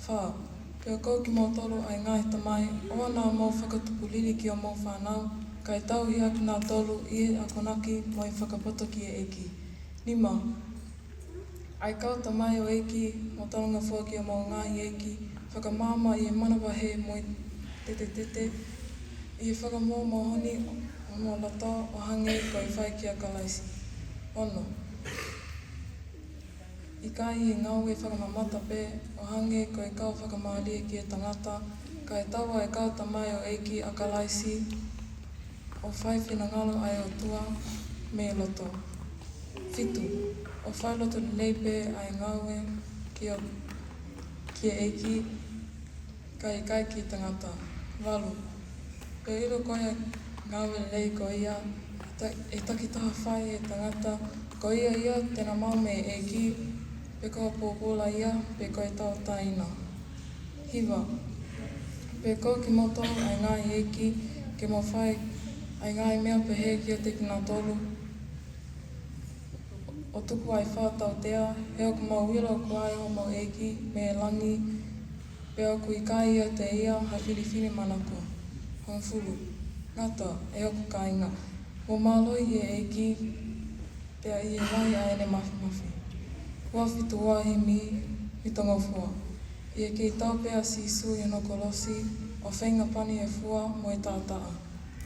Wha, pēr kou ki mō tolu ai ngai tamai, oa nā mō whakatupu lili ki o mō whanau, kai tau hia ki nā tolu I a konaki mo I whakapoto ki e eki. Nima, ai kau tamai o eki mo talanga fua ki o mō ngahi eki, whakamama I e manawa he mo I tete, I e whakamō mō honi o mō lata o hange ko I whai ki a kalaisi. Ono, I kai I ngau e whakamamata pē, o hange ko I kau whakamālia ki e tangata, kai taua e kau tamai o eki a kalaisi, o whai whenangalo ai o tua me loto. Whitu, o whai loto le leipe ai ngaue ki e eki kai kai ki tangata. Walu, pe iro koe ngaue le lei ko ia, e takitaha whai e tangata, ko ia tēnā mau me e eki, pe koa pōpōla ia, pe koe tau taina. Hiwa, pe koe ki moto ai ngai eki, ke mo whai ai ngai mea pehe ki o te kina tolu. O tuku ai whātau tea, he oku mau wira o kuai o mau eki, me langi, pe oku I kai ia te ia, ha whiriwhiri manako. Hon furu, ngata, e oku kainga. Mo māloi I e eki, pēr I e lai ai ne mafi. Ua whitu ua he mi tonga fua. I e kei tau pēr sisu I no kolosi, o whenga pani e fua mo e tātaa.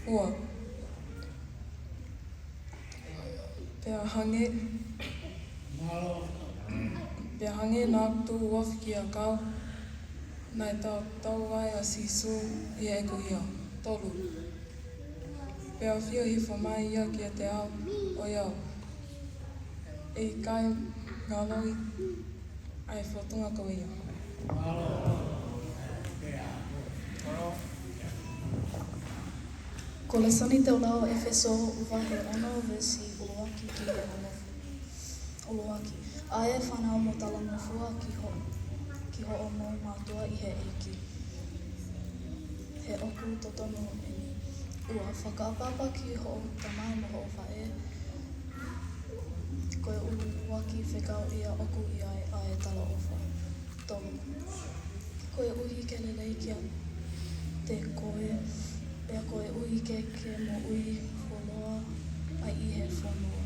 Ua, pēr hange nā tu uafi ki a kau, nai tau ai a sisu I e kuhia. Tolu, pēr a whio hifo mai ia ki a te au, o iau. E I kai ngaloi, ai whotunga ko ia. Ko le soni te o lau Efeso uwahe ono versi uluaki ki he ono uluaki. A e whanau mo talanga fua ki ho ono mātua I he eiki. He oku totonu eni. Ua whakaapapa ki ho tamai mo ho whae. Koe uluaki whekau ia oku I ai a e tala ofa. Tolu. Koe uhi ke le leikia te koe. Pea koe ui ke mo ui wholoa ai I he whonua.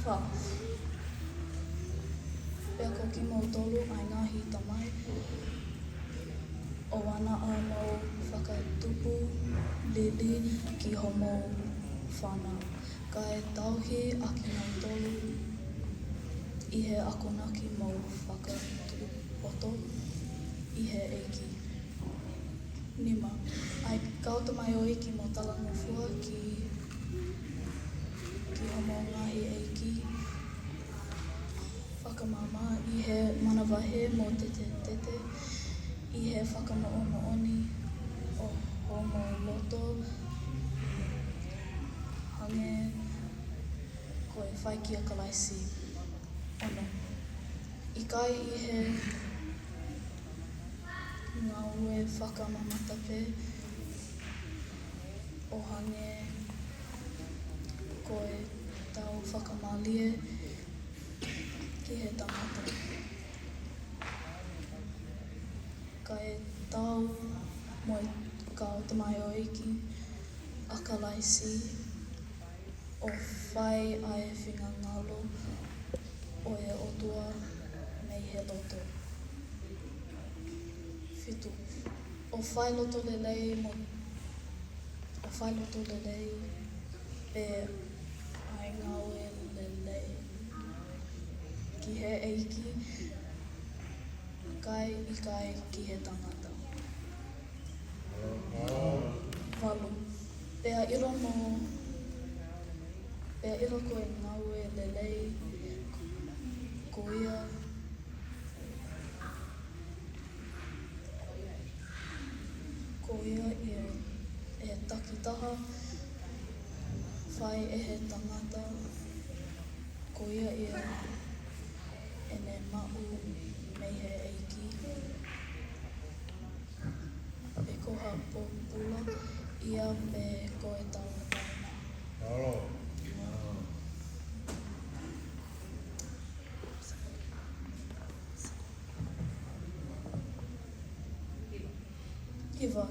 Wha. Pea ko ki mo tolu ai ngahi tamai. O wana a mau whakatupu lili ki ho mau whanau. Ka e tauhi a ki mau tolu I he akonaki mau whakatupu poto. i he eiki. Nima, ai kauta mai o iki mo talangofua ki homo ngahi eiki. Whakamama i he manawahe mo tete tete, i he whakamooni o homo loto, hange koe whaikia kalaisi ono. I kai i he ngaue whakamamatape o hange koe tau whakamalie ki he tangata. Kai tau moi kao te mai o iki a kalaisi o whai ai whinga ngalo o e otua mei he loto. Whitu. O whai loto lelei pe ai ngaue lelei. Ki he eiki, kai i kai ki he tangata. Walu. Pea iro koe ngaue lelei, ko ia e takitaha, whai e he tangata, ko ia e ne mau mei he eiki. E koha popula, ia me koe tau tauna. Hiwa.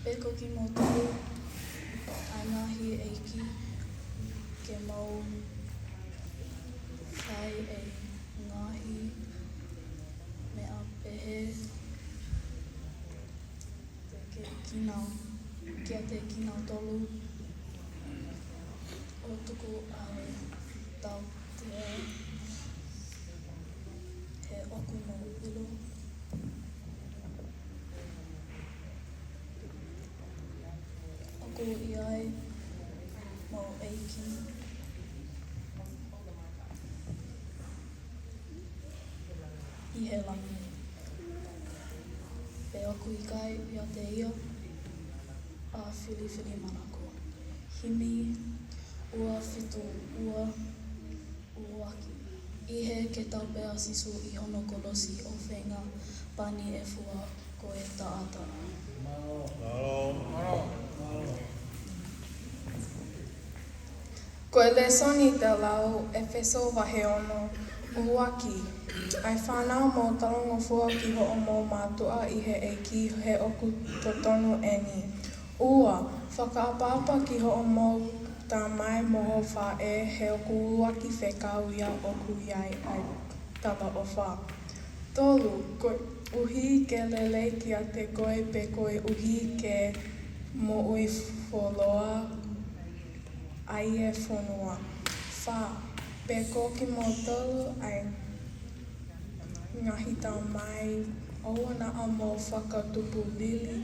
Peko ki mo tau, ai ngahi eiki, ke mau whai e ngahi mea pehe kia te kinau tolu o tuku ai tau te he oku mo ilo. Oku i ai mo eiki. I he langi. Pe oku i kai ia te ia a whili manako. Himi, ua whitu, ua uaki. I he ke tau pea sisu i hono kolosi o whenga pani e fua ko e taata. Koe le soni te lau e wheso wahe ono uaki. Ai whanau mō talongofua ki ho o mō mātua i he eiki he oku totonu eni. Ua, whakaapa ki ho o mō tā mai moho wha e he oku uaki whekau ia oku iai ai tala o wha. Tolu, koe uhi ke lele ki a te koe pe koe uhi ke mo ui wholoa ai e whonua. Wha, pe koki mo tolu ai ngahi tā mai oana a mō whakatupu lili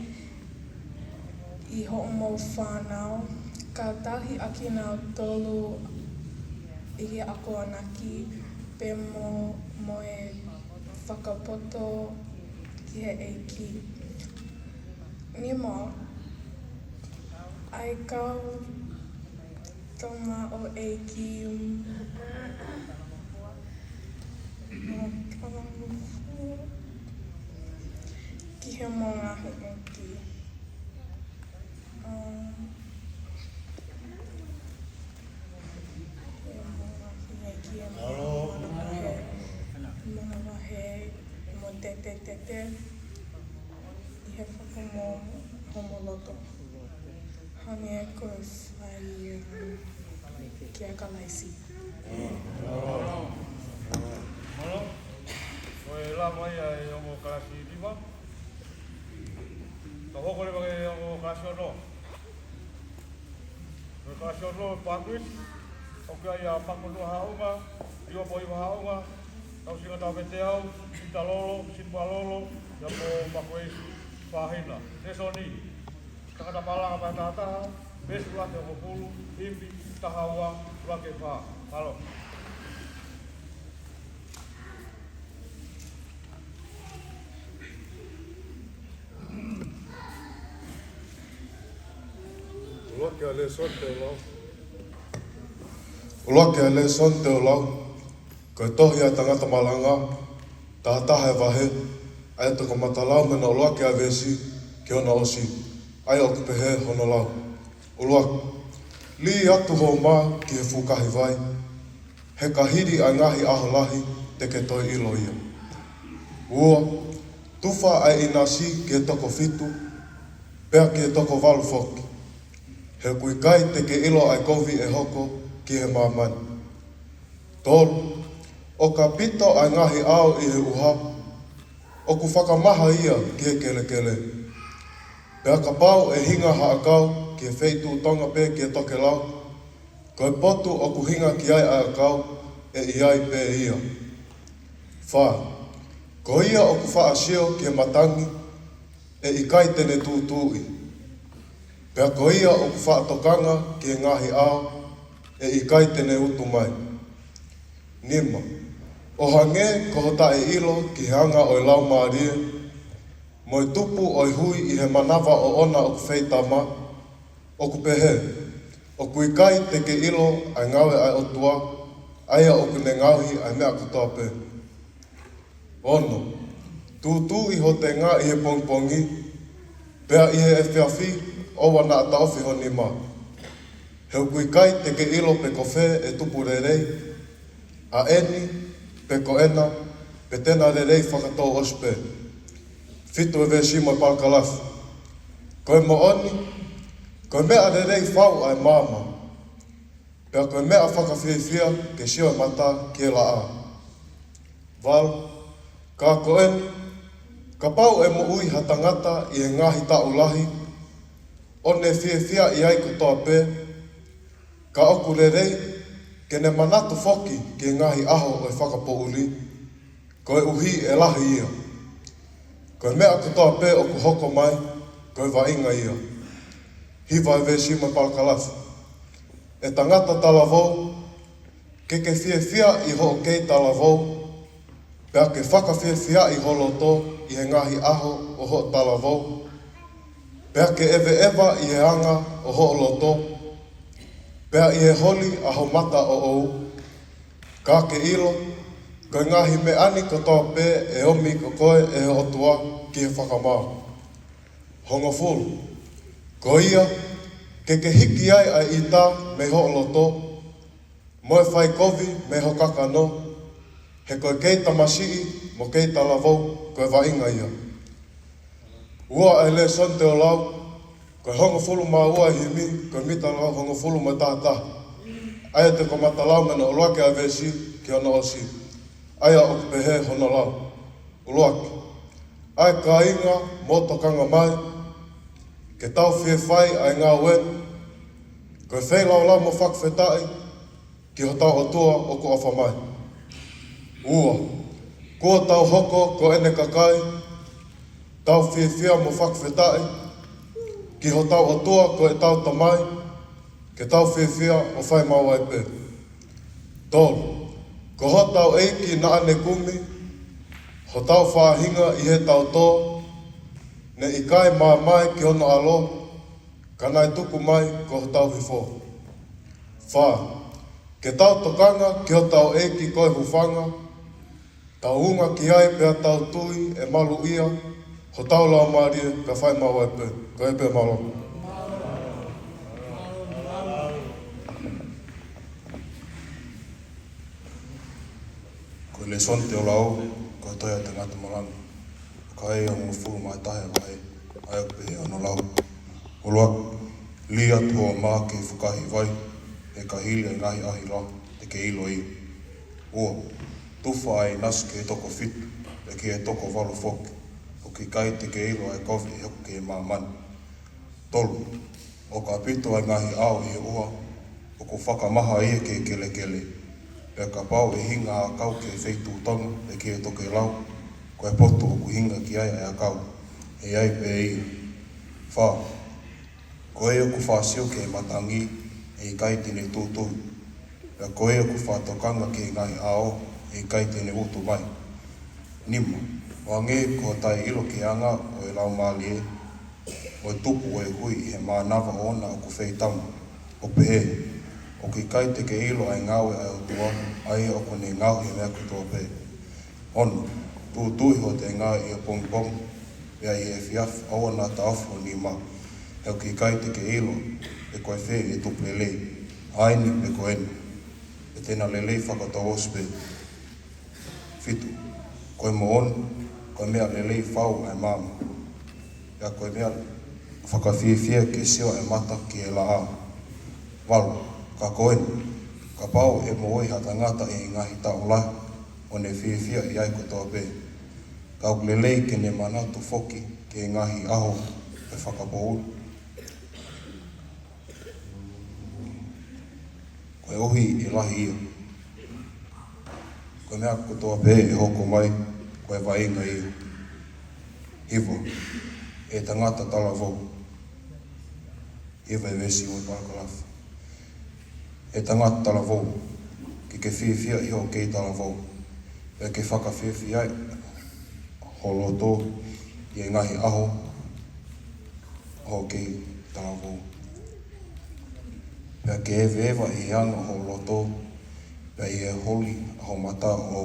i ho mō whanau. Ka tahi aki nā tolu i ako anaki pe mo e whakapoto ki he eiki. Nima, ai kau tonga o eiki ki he mō ngahi eiki. Manawahe mo tete i he whakamo homo loto. Hange koe whai ki a kalaisi. Koe la mai ai o mo kalasi lima. Ka hoko le wake o mo kalasi ono. Koe kalasi ono pakuit. O kia ia pakono haunga. Iwa po iwa haunga. Ka Tau singa tau ke te au, sita lolo, simpa lolo, ya po makueisi whahina. Te soni, takata palanga pai tātaha, besu lake o pulu, himpi, tahaua, lake wha. Halo. Oloake ale son te o lau. Oloake ale son te o lau. Ko e tohi a tangata malanga, tātaha e wahe, ai toko matalau mena oloake a vesi, ki ona osi, ai o kupehe hono lau. Oloake, li atu ho mā ki he fukahi vai, he kahiri ai ngahi aho lahi te ke toi ilo ia. Ua, tufa ai inasi ki e toko fitu, pea ki e toko walu foki. He kui kai te ke ilo ai kovi e hoko ki he mamani. Tolu, o ka pito ai ngahi ao i he uha, o ku whakamaha ia ki he kele kele. Pea ka pau e hinga haakau ki he feitu tonga pe ki he toke lau, ko e potu o ku hinga ki ai aakau e iai pe ia. Wha, ko ia o ku whaasio ki he matangi e i kai tene tūtui. Pea ko ia o ku whaatokanga ki e ngahi ao e i kai tene utu mai. Nima, o hange ko hota e ilo ki he anga o i lau maarie, mo i tupu o i hui i he manawa o ona o ku wheitama, o ku pehe, o ku i kai te ke ilo ai ngawe ai o tua, aia o ku ne ngauhi ai mea kutoa pe. Ono, tūtui ho te ngā i he pongpongi, pea i he e whiawhi, owa na ata ofi ho ni ma. Heu kui kai te ke ilo pe ko whe e tupu rerei, a eni, pe ko ena, pe tena rerei whakatou ospe. Fitu e vesi mo palkalafu. Koe mo oni, koe mea rerei whau ai mama. Pea koe mea whakawhiawhia ke sio mata ki la a. Val, ka ko eni, ka pau e mo ui hatangata i e ngahi taulahi, o ne whiawhia i ai kutoa pe, ka oku rerei, ke ne manatu foki ki ngahi aho o e whakapouli, ko e uhi e lahi ia. Ko e mea kutoa pe o ku hoko mai, ko e wainga ia. Hiva e vesi mai palkalafu. E tangata talavou, ke whiawhia i ho o kei talavou, pea ke whakawhiawhia i holoto i he ngahi aho o ho talavou, pea ke ewe ewa i he anga o ho loto, pea i he holi a ho mata o ou, ka ke ilo, koe ngahi me ani kotoa pe e omi ko koe e o tua ki he whakamau. Hongo fulu, ko ia, ke hiki ai ai i tā me ho loto, mo e whai kovi me ho kakano, he koe kei tamasii mo kei talavou koe wainga ia. Ua e le son te o lau, koe hongo fulu ma ua himi, koe mita lau hongo fulu ma tātā. Aia te ko mata lau mena o luake a vesi ki ona osi. Aia o kupehe hona lau. O luake. Ai ka inga mo tokanga mai, ke tau whiewhai ai ngā wen, koe whei lau lau mo whakawhetai, ki ho tau otua o ko awha mai. Ua, kua tau hoko ko ene kakai, tau whiawhia mo whakawhetai, ki ho tau otua ko e tau tamai, ke tau whiawhia o whai mau ai pe. Tolu, ko ho tau eiki na ane kumi, ho tau whahinga i he tau tō, ne i kai mā mai ki ono alo, ka nai tuku mai ko ho tau hifo. Wha, ke tau tokanga ki ho tau eiki koe hufanga, tau unga ki ai pea tau tui e malu ia, ho tau lau maarie ka whai mau ai pe, ko e pe malo. Ko le son te o lau, ko e toia te ngata malanga. Ka e o mo furu mai tahe vai, ai o pehe ono lau. O lua, li atu o mā ke whukahi vai, e ka hili ai ngahi ahi la, te ke ilo i. Ua, tuwha ai nasu ke e toko fitu, e ke e toko walu foki, o ki kai te ke ilo ai kofi e hoku ke e māmani. Tolu, o ka pito ai ngahi ao i e ua, o ko whakamaha ia ke kele kele, Pea ka pau e hinga a kau ke wheitu tonga e ke e toke lau. Ko e poto o ku hinga ki ai a kau. E ai pe i. Wha. Ko e o ku whasio ke matangi e i kai tine tūtū. Pea ko e o ku whatokanga ke ngai ao e i kai tine utu mai. Nima. Wange ko tai ilo ke anga o e lau mali e. O e tupu o e hui he mānawa ona o ku wheitamu. O pehe. O ki kai te ke ilo ai ngau e ai o tua, ai o kone ngau e mea kutua pe. Ono, tūtui ho te ngā i a pong pong, ea i e fiaf aua nā taufu ni ma. Heo ki kai te ke ilo, e koe whee e tupu lele, aini me koe eni. E tēnā lele whakatau ospe. Fitu, koe mo onu, koe mea lele whau ai māma. Ea koe mea whakawhiewhia ke siwa e mata ki e la a. Walu, ka koeni, ka pau e mo oi hata ngata e ngahi tau lahi, o ne whiewhia i ai kotoa pē. Ka ukulelei ke ne manatu foki ke ngahi aho e whakapouru. Koe ohi i lahi ia. Koe mea kotoa pē e hoko mai, koe wainga ia. Hiwa, e tangata tala vau. Hiwa e vesi o Parkalafu. E tangata tala vau, ki ke whiwhia i ho kei tala vau. E ke whakawhiwhia ai, holoto, i e ngahi aho, ho kei tala vau. Pea ke ewe ewa i anga holoto, pea i e holi ho mata o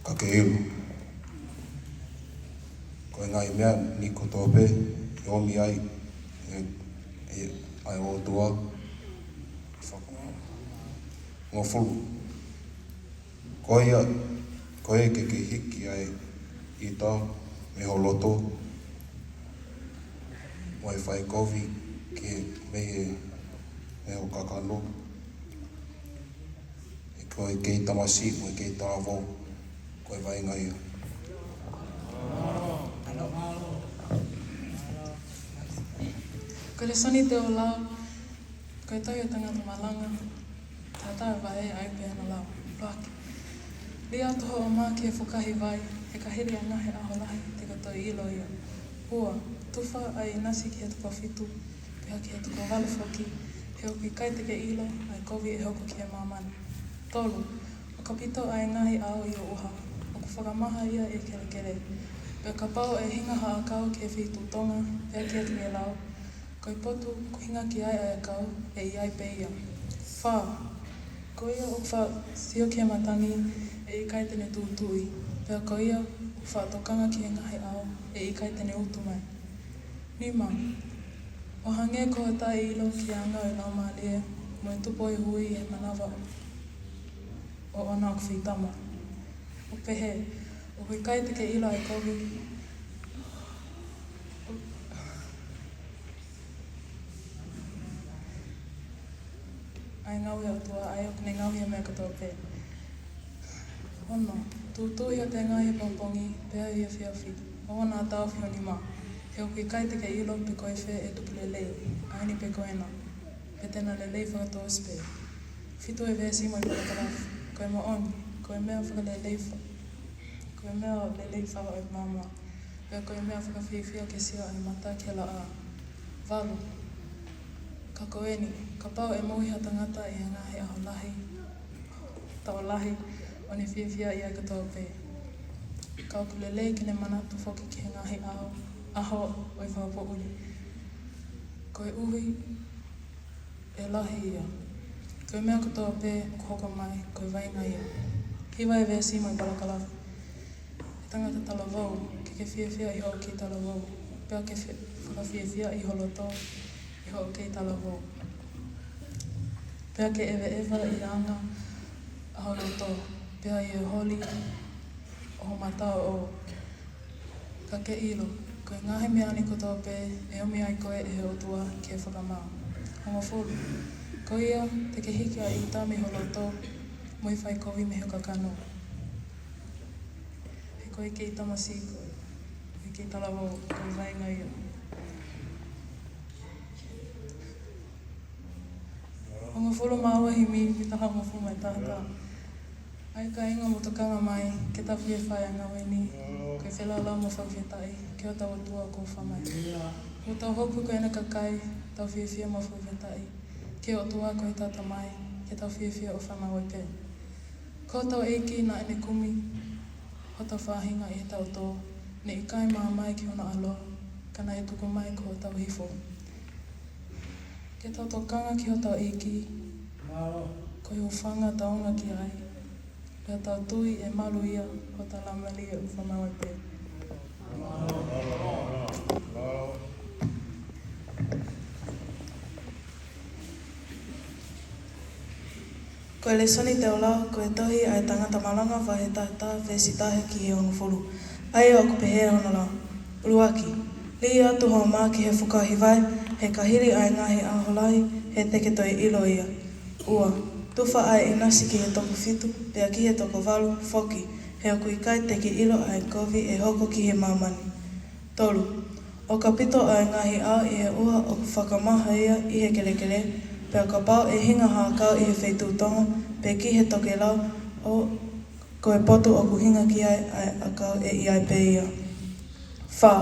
ka ke ilu. Ko e ngai mea ni kotoa pe, i omi ai, ai o tua, ngō fulu. Koe ke hiki ai i tā me holoto. Mai whai kovi ke mehe me ho kakano. E koe kei tamasi, koe kei tāwau, koe wainga ia. Ko le soni te o lau, koe tau o tangata malanga, tātau wae ai pēna lau, roaki. Lia toho o mā ke whukahi vai, he ka hiri angahe aho lahi te katoa ilo ia. Hua, tuwha ai nasi ki he tuko whitu, pia ki he tuko wale whoki, he oki kai te ke ilo, ai kovi e hoko ki he mamani. Tolu, o ka pito ai ngahi ao i o uha, o ku whakamaha ia e kere kere. Pia ka pau e hinga haa kau ke whitu tonga, pia ki he tuke lau, ko i potu ku hinga ki ai ai kau e i ai pe ia. Wha, ko ia o wha sio ki matangi e i kai tene tūtui. Pea ko ia o wha tokanga ki e ngahi ao e i kai tene utu mai. Nima, o hange ko a tai ilo ki anga o lau maalie, mo e tupo i hui e manawa o ona o kwhitama. O pehe, o kui kai te ke ilo ai kovi, ai ngauhi o tua, ai o kune ngauhi a mea katoa pē. Ono, tūtui o te ngahi pongpongi, pēha i a whiawhi. O ona a tau whio ni mā. He o kui kai te ke ilo pe koe whē e tupu lelei, aini pe koena. Pe tēnā lelei whakatoa spē. Whitu e vēsi mo i parakarafu. Koe mo oni, koe mea whakalelei wha. Koe mea lelei whawa o māma. Pea koe mea whakawhiwhia ke sia ai mata ke la a. Walu. Ka koeni, ka pau e mohi ha tangata i a ngahi aho lahi, tau lahi, o ne whiawhia i ai katoa pē. Ka ukulelei ki ne manatu whoki ki he ngahi aho o i whaupo uli. Koe uhi e lahi ia. Koe mea katoa pē o hoka mai, koe wainga ia. Hiwa e vēsi mai parakalafu. E tangata tala vau, ke whiawhia i ho ki tala vau. Pea ke whakawhiawhia i holoto, i ho kei tala vau. Pea ke ewe ewa i anga aho roto. Pea i e holi o mata o ka ke ilo. Koe ngahi mea ani kotoa pē, e omi ai koe e he otua ke whakamau. Hongo fulu. Ko ia te ke hiki a i tā me holoto, mo i whai kovi me he kakano. He koe kei tamasi koe, he kei talawo koe vainga ia. Hongo Hongofulu maua himi vita hongofulu mai tata. Ai ka inga mo tokanga mai ke ta fie whai anga weni. Koe whelala mo whawhetai, ke o tau atua ko whamai. Ko tau hopu koe na kakai, tau fie fie mo whawhetai. Ke o tua koe tata mai, ke tau fie fie o whamai wai pe. Ko tau eiki na ene kumi, ho tau whahinga i tau tō. Ne i kai maa mai ki hona aloha, kana e tuku mai ko tau hifo. Ke tau tokanga ki ho tau eiki, koe o whanga taonga ki ai. Pea tau tui e malu ia o ta lamali e uwhamai wai pe. Koe le soni te ola, koe tohi ai tangata malanga wahe tahta vesi tahe ki he Hongofulu. Ai o ku pehe ona la. Uluaki, li atu hoa maa ki he whukahivai, he kahiri ai ngahi aholai, he teke toi ilo ia. Ua, tuwha ai i nasi ki he toko fitu, pea ki he toko walu, foki, he oku i kai teki ilo ai kovi e hoko ki he mamani. Tolu, o ka pito ai ngahi a i he uha o ku whakamaha ia i he kelekele, pea ka pao e hinga haa kau i he whaitūtonga, pe ki he toke lau o koe potu o ku hinga ki ai a kau e i ai pe ia. Wha,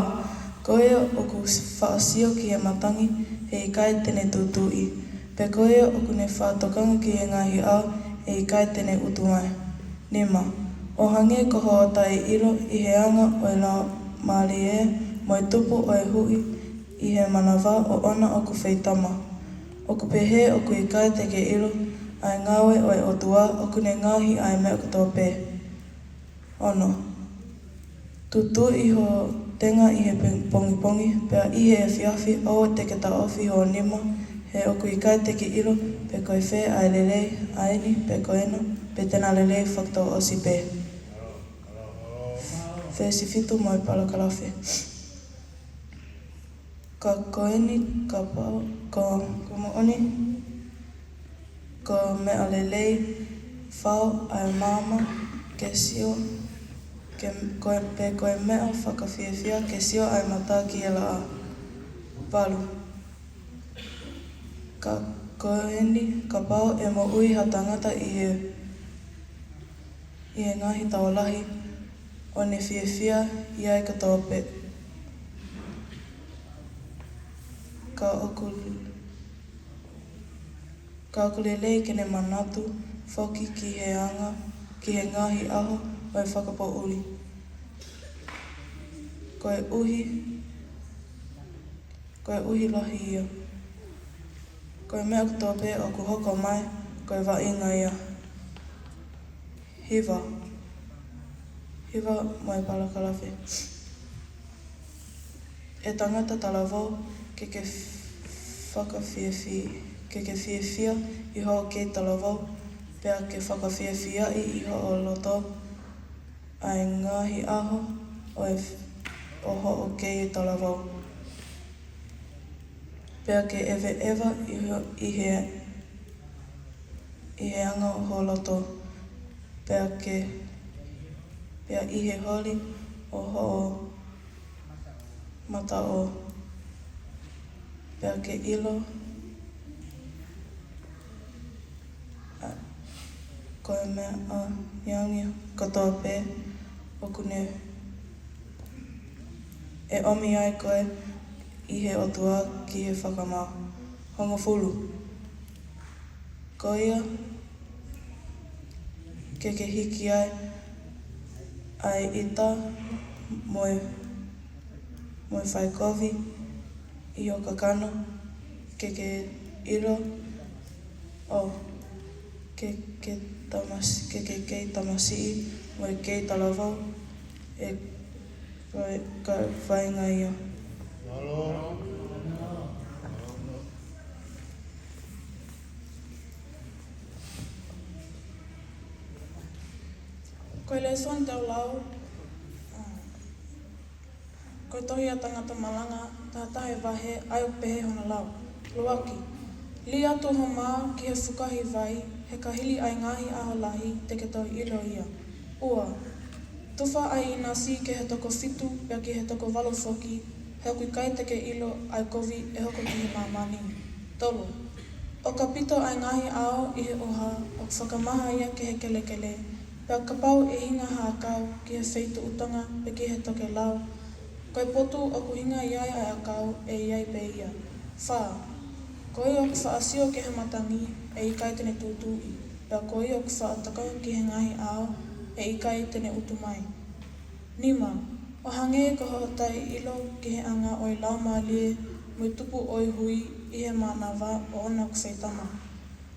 koe o ku whaasio ki he matangi, he i kai tene tūtui. Pe koe o kune whātokanga ki he ngahi au e i kai tene utu mai. Nima, o hange koho o tai ilo i he anga o e lau maali e, mo e tupu o e hui i he manawa o ona o ku whaitama. O ku pehe o ku i kai teke ilo, ai ngawe o e otua o kune ngahi ai mea kuto pe. Ono, tutu i ho tenga i he pongi pongi, pea i he whiawhi o teke ta ofi ho nima, he oku i kai teki ilo, pe koe whē ai lelei, aini, pe koena, pe tena lelei whakatau osi pe. Whē si fitu mo i palakalawe. Ka koeni, ka pao, ko mooni, ko mea lelei, whao ai mama, ke sio, pe koe mea whakawhiawhia, ke sio ai mata ki e la a. Walu. Ka koeni, ka pao e mo ui ha tangata i he ngahi tawalahi o ne whiawhia i ai katoa pe. Ka oku lelei kene manatu, whoki ki he anga, ki he ngahi aho o e whakapo uri. Koe uhi lahi ia. Koe mea kutoa pe o ku hoko mai, koe wa inga ia. Hiva. Hiva mo e palakalawe. E tangata talavo ke whiawhia i ho kei talavo, pea ke whakawhiawhia i ho o loto, ai ngahi aho o ho o kei talavo. Pea ke ewa i he anga o ho loto, pea i he holi o ho mata o, pea ke ilo, koe mea a iangi katoa pe, o kune e omi ai koe i he otua ki he whakamau. Hongofulu. Ko ia, ke hiki ai ita, moe whai kovi, i o kakana, ke ilo, ke kei tamasii, moe kei talavau, e ka whainga ia. Koe le son tau lau, koe tohi a tangata malanga, tātahe wahe, ai o pehe hona lau. Luaki, li atu ho maa ki he whukahi vai, he kahili ai ngahi aho lahi, teke tau ilo ia. Ua, tuwha ai i nasi ke he toko fitu, pea ki he toko walu whoki, he oku kai teke ilo ai kovi e hoko ki he mamani. Tolu, O ka pito ai ngahi ao i he oha o whakamaha ia ke he kelekele. Pea ka pau e hinga hākau ki he wheitu utanga pe ki he toke lau. Koe potu o ku hinga iai ai akau e iai pe ia. Whā, koe o ku whaasio ke he matangi e ikai tene tūtui. Pea koe o ku whaataka ki he ngahi ao e ikai tene utu mai. Nima, o hange ko hotai ilo ki he anga o i lau maalie mui tupu o i hui i he manawa o ona ku whaitama.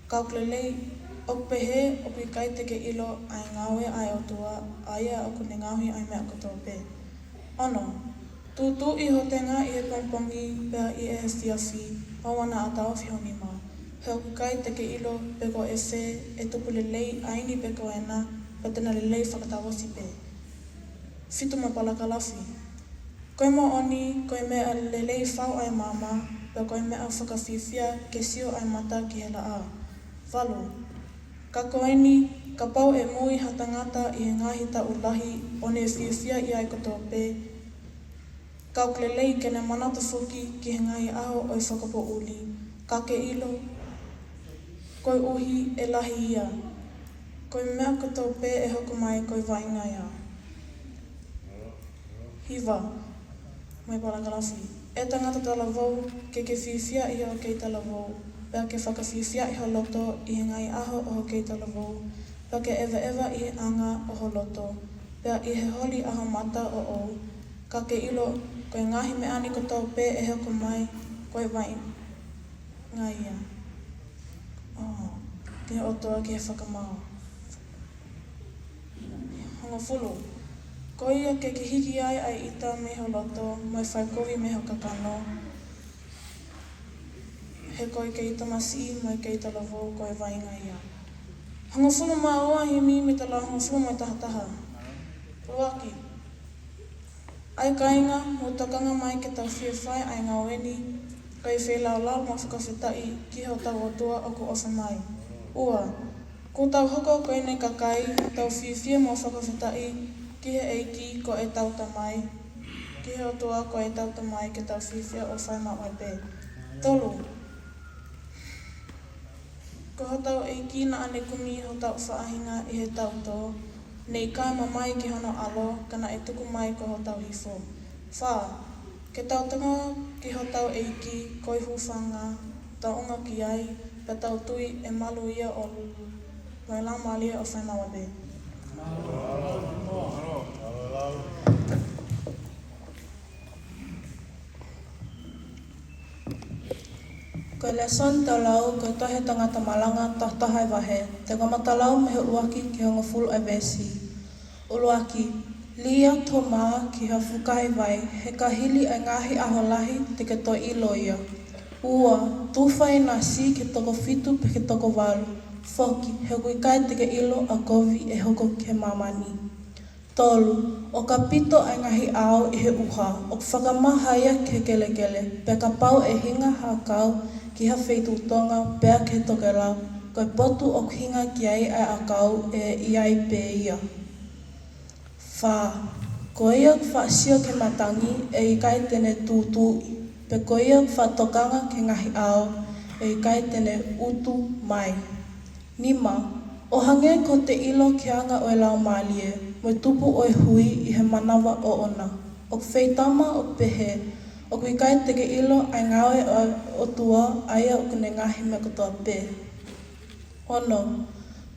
Kauklelei, o pehe o ku ikai teke ilo ai ngawe ai o tua aia o ku ne ngauhi ai mea koto pe. Ono, tūtū i hotenga i he pongpongi pea i e he whiawhi o wana a tau whihonima. He o ku kai teke ilo peko e whe e tupu lelei aini peko ena pa tena lelei whakatawosi pe. Whitu ma palakalafi. Koe mo oni, koe mea lelei whau ai mama, pea koe mea whakawhiwhia ke sio ai mata ki he la a. Walu, ka koeni, ka pau e mui hatangata i he ngahi ta ulahi o ne whiwhia i ai koto pe. Kauklelei kene manata whuki ki he ngahi aho o i whakapo uli. Ka ke ilo, koe uhi e lahi ia. Koe mea koto pe e hoku mai koe wainga ia. Hiva, mai palakalafi. E tangata tala vau ke whiwhia i ho kei tala vau. Pea ke whakawhiwhia i ho loto i he ngai aho o ho kei tala vau. Pea ke ewa i he anga o ho loto. Pea i he holi aho mata o au. Ka ke ilo, koe ngahi me ani koto pe e hoku mai koe vai ngai ia. Ke he otoa ki he whakamao. Hongo fulu. Ko ia ke hiki ai ai ita me ho loto, mai whaikowi me ho kakano. He koe ke ita masi, mai ke ita lavo koe wainga ia. Hongo fulu maa oa himi me tala hongo fulu mai tahataha. Ruaki. Ai kainga, mo takanga mai ke tau whiwhai ai ngaueni, kai whelau lau ma whakawhetai ki ho tau otua o ku ofa mai. Ua, ko tau hoko koe nei kakai, tau whiwhia mo whakawhetai, ki he eiki ko e tau tamai, ki he otua ko e tau tamai ke tau whiwhia o whai mawai pe. Tolu. Ko ho tau eiki na ane kumi ho tau whaahinga i he tau tō, nei kai mamai ki hono alo kana e tuku mai ko ho tau hifo. Whā, ke tau tanga ki ho tau eiki koi hufanga, tau unga ki ai, pe tau tui e malu ia o Wailang Malia o whai mawai pe. Koe leson tau lau koe tohe tangata malanga tahtahai wahe. Te kamata lau mehe uluaki ki hongo fulu ai vesi. Uluaki, lia tō maa ki ha whukai vai he ka hili ai ngahi aho lahi te ke toi ilo ia. Ua, tūwhai nasi ke toko fitu pe ke toko walu. Whoki, he kuikai te ke ilo a govi e hoko ke mamani. Tolu, o ka pito ai ngahi ao i he uha, o whakamahaya ke kelekele, pe ka pau e hinga hākau ki ha wheitu tonga pea ke toke lau, koe potu o hinga ki ai ai akau e iai pe ia. Whā, ko ia whaasio ke matangi e ikai tene tūtui, pe ko ia whatokanga ke ngahi ao e ikai tene utu mai. Nima, o hange ko te ilo ki anga o e lau maalie, mo tupu o e hui i he manawa o ona. O wheitama o pehe, o kui kai teke ilo ai ngawe o tua aia o kune ngahi me kotoa pe. Ono,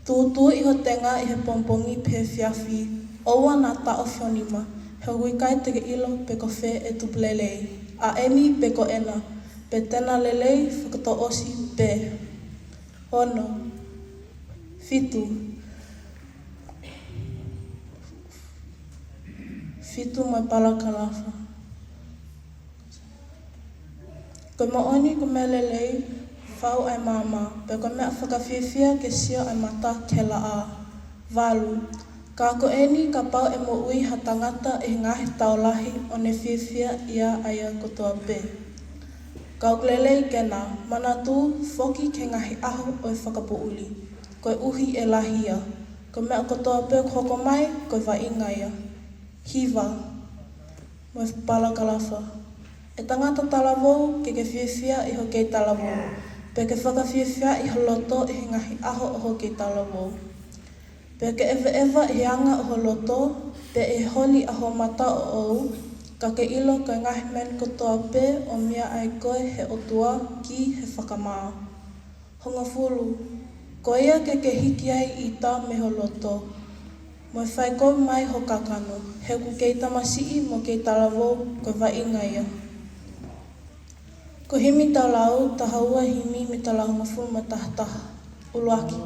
tūtū i ho tenga i he pompongi pe whiawhi, oua nā tao whionima, he kui kai teke ilo pe ko whe e tupulelei, a eni pe ko ena, pe tena lelei whakato osi pe. Ono, fitu. Fitu mai palakalafa. Koe maoni ko mea lelei, whau ai mama, pe koe mea whakawhiwhia ke sio ai mata ke la a. Walu, ka ko eni ka pau e mo ui ha tangata e ngahi taulahi o ne whiwhia ia aia kotoa pe. Kau lelei kena, mana tu whoki ke ngahi aho o i whakapo uli. Koe uhi e lahia, ko mea kotoa pe hoko mai, koe wa ingaia. Hiva, mo palakalafa. E tangata talavou ke whiwhia i ho kei talavou. Pe ke whakawhiawhia I holoto I ngahi aho oho ki talawou. Pe ke ewa I anga oho loto, pe e holi aho mata o ou, ka ke ilo koe ngahi men kotoa pe o mea ai koe he otua ki he whakamao. Honga fulu, ko ia ke hiki ai I tā me holoto. Mo whai ko mai ho kakano, he ku kei tamasii mo kei talawou ko wainga ia. Ko himi talau, tahaua himi me talau mafulu ma tahataha, uluaki.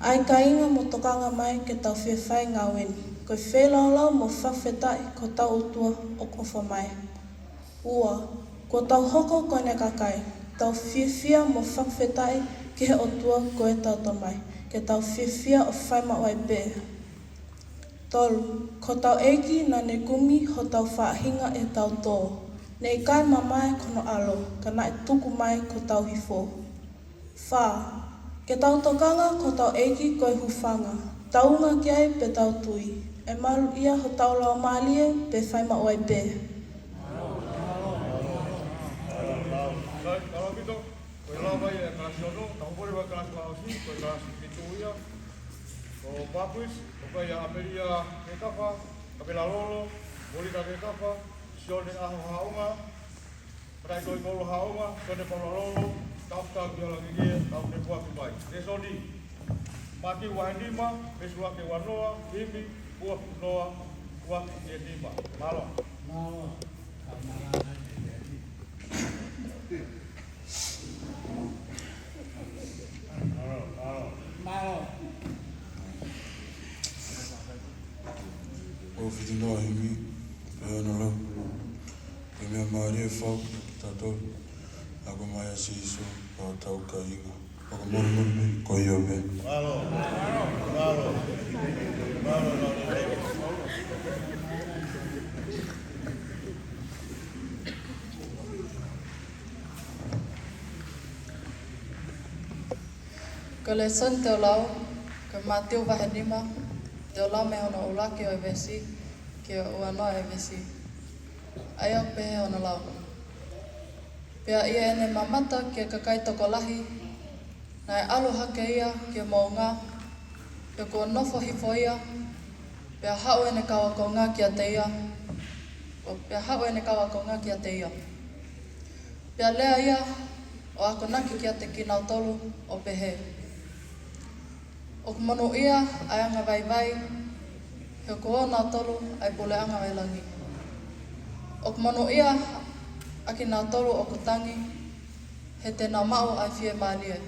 Ai ka inga mo tokanga mai ke tau whiawhai ngā weni. Ko whelaulau mo whawhetai ko tau utua o kofa mai. Ua, ko tau hoko kone kakai, tau whiawhia mo whawhetai ki he otua ko e tau tamai, ke tau whiawhia o whaima oai pēha. Tolu, ko tau eiki na ne kumi ho tau whaahinga e tau tō. Ne I kai mamai kono alo, ka na e tuku mai ko tau hifo. Whā, ke tau tokanga ko tau eiki koe hufanga. Taunga ki ai pe tau tui. E malu ia ho tau lau malie pe whaima oai pē. Kalau gitu, koe lawa ia kelas ono, tau pore wa kelas lausi, koe kelas pitu ia. Ko papus, koe ia Ameria ke kafa, kapela lolo, boli ka ke kafa, sione aho haunga, prai koe kolo haunga, sione polo lolo, tau kia lagi kia, tau ne kuaki pai. Desoni, mati waindima, besua ke wanoa, himi, kuaki noa, kuaki ke lima. Malo. Malo. O whiti noa himi, e ana lau. E mea maare whau ki tatou. Ako mai a si iso, o tau ka inga. Ako mori me, ko i o me. Malo. Malo. Malo. Ko le son teo lau, ko mātiu wahanima, teo lau me hono ulaki o vesi, ki o uanoa e vesi. Ai au pehe hono lau. Pea ia ene mamata ki kakai toko lahi, na e alu hake ia ki o maunga, pea ko nofo hifo ia, pea hau ene kawa konga ki a te ia, pea hau ene kawa konga ki a te ia. Pea lea ia, o ako naki ki a te kinau tolu o pehe. O kumano ia ai anga vai, he ko ona tolu ai pule anga vai langi. O kumano ia aki nā tolu o kutangi, he te nā mau ai fie malie.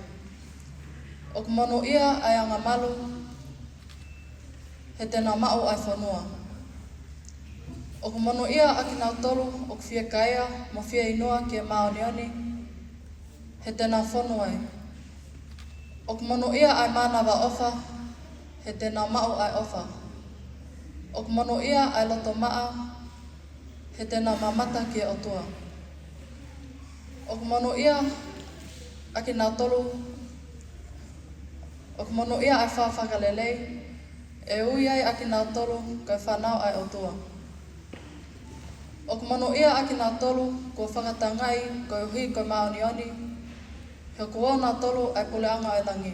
O kumano ia ai anga malu, he te nā mau ai whanua. O kumano ia aki nā tolu o fie kaia, mo fie inua ki e maonioni, he te nā whanua ai. O kumano ia ai mānawa ofa, he te nā mau ai ofa. O kumano ia ai loto maa, he te nā mamata ki e otua. O kumano ia aki nā tolu, o kumano ia ai whawhakalelei, e ui ai aki nā tolu kai whanau ai otua. O kumano ia aki nā tolu ko whakatangai koe hui koe maonioni, he kua nā tolu ai puleanga ai langi.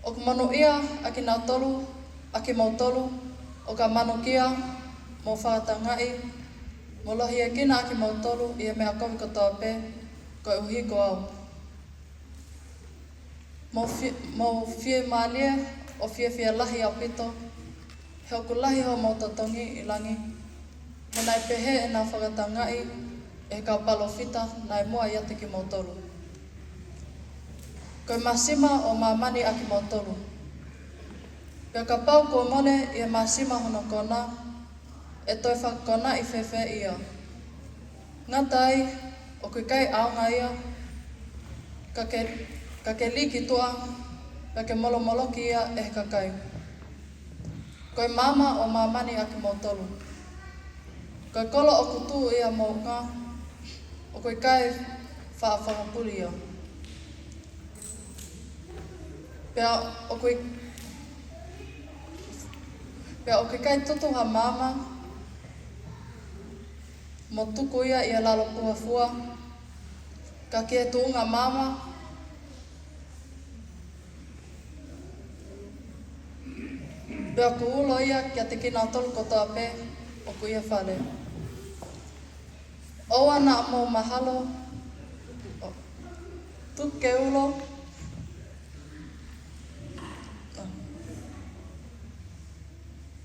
O kumano ia aki nā tolu, aki mau tolu, o ka mano kia, mo whakatangai, mo lohi e kina aki mau tolu, i e mea kowi katoa pē, koe uhi ko au. Mo fie malie, o fie lahi au pito, he oku lahi ho mau tatongi i langi, mo nai pehe e nā whakatangai, e ka palofita nai mua ia te ki mau tolu. Koe masima o mamani a ki mau tolu. Pea ka pau ko mone i e masima hono kona, e toi whakona i whewhe ia. Ngatai, o kui kai aonga ia, ka ke liki tua, ka ke molo ki ia e ka kai. Koe mama o mamani a ki mau tolu. Koe kolo o kutu ia mau ngā, o koe kai whaapuri ia. Pea o koe kai tutu ha mama, mo tuku ia lalo puafua, Ka kia tuunga mama. Pea ku ulo ia kia te kina tolu kotoa pe o ku ia whare. Oa na mo mahalo. Tuke ulo.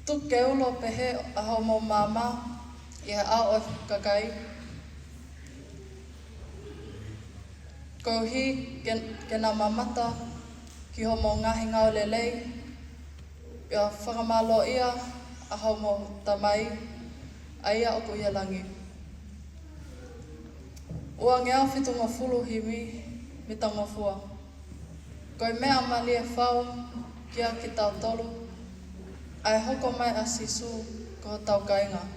Tuke ulo pehe aho mo mama. Ia a o kakai. Kohi kena mamata ki ho mo ngahi ngau lelei. Ia whakamalo ia aho mo tamai. Aia o ku ia langi. Ua ngea whitunga fulu himi mi tangofua. Koe mea mali e whao kia ki tau tolu. Ai hoko mai a sisu ko tau kainga.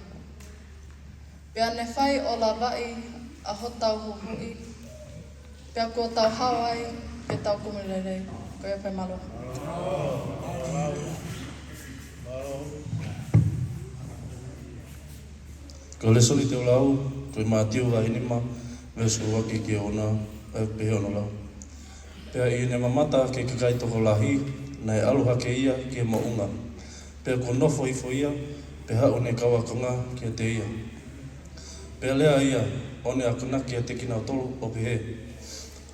Pea ne whai o la vai a ho tau huhui. Pea ko tau hawai ke tau kumilelei. Koe pe malo. Ko le soli te olau, koe mātiu wa hinima, vesu waki ki ona, au pehe ono lau. Pea i ne mamata ke kakai toko lahi, nei aluha ke ia ki mo unga. Pea ko nofo ifo ia, pe hao ne kawakonga ki te ia. Pea lea ia, one akuna ki te kina tolu o pehe.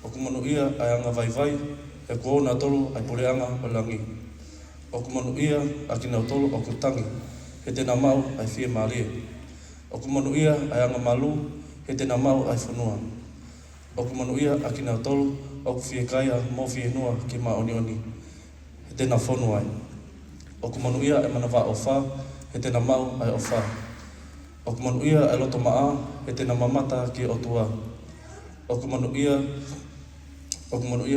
O kumanu ia ai anga vai vai, e ko ona tolu ai pureanga o langi. O kumanu ia a kina tolu o kutangi, he te mau ai fie maalie. O kumanu ia ai anga malu, he te mau ai whanua. O kumanu ia a kina tolu o fie kaya mo fie nua ki ma oni oni, he te na whanua ai. O kumanu ia ai mana wha o wha, he te mau ai o wha. O kumanu ia ai loto maa, he te mamata ki o tua. O kumanu ia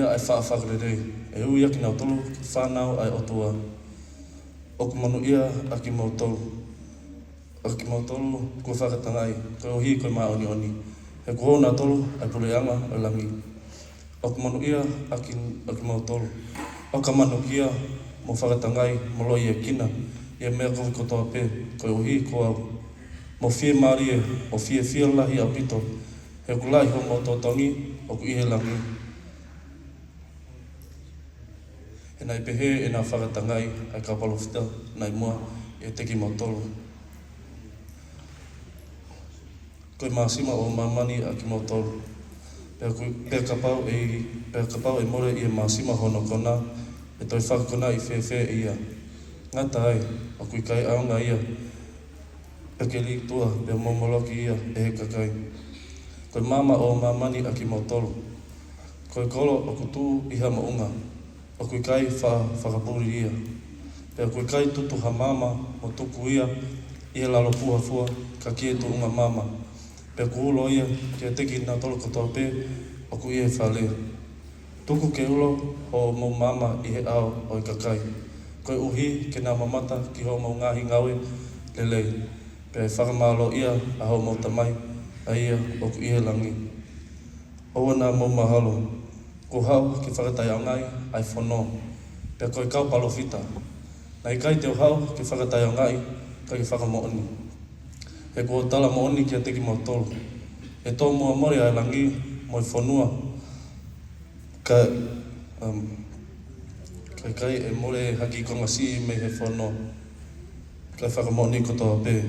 ai wha whakarerei, e ui aki nau tolu ki whanau ai o tua. O kumanu ia aki mau tolu. Aki mau tolu kua whakatangai, koe ohi koe maa oni oni. He kua ona tolu ai pureanga o langi. O kumanu ia aki mau tolu. O ka manu kia mo whakatangai mo loi e kina, ia mea kowi kotoa pe, koe ohi koe au. Mo fie marie, o fie lahi a pito, he kulai ho mo totongi, o ku ihe langi. E nai pehe e nā whakatangai ai ka palofita nai mua e teki mau tolu. Koe māsima o mamani a ki mau tolu. Pea kapau e more i e māsima hono kona, e toi whakakona i whewhe ia. Ngata ai, o kui kai aonga ia, peke li tua, pea momoloki ia e he kakai. Koe mama o mamani a ki mau tolu. Koe kolo o kutu iha maunga. O kui kai whakapuri ia. Pea kui kai tutu ha mama mo tuku ia, ia lalo puha fua, ka kie tu unga mama. Pea ku ulo ia, kia teki nā tolo kotoa pe, o ku ia e whalea. Tuku ke ulo o mo mama i he ao o i kakai. Koe uhi ke nā mamata ki ho mau ngahi ngawe lelei. Pea e whakamalo ia a ho mau tamai, a ia o ku ia langi. Owa nā mau mahalo. Ko hau ki whakatai au ngai ai whono. Pea koe kau palofita. Nai kai teo hau ki whakatai au ngai kai ki whakamooni. He kua tala mooni kia teki mau tolu. E tō mua mori ai langi moi whonua. Kai e more haki konga si me he whono. Kai whakamooni kotoa pe.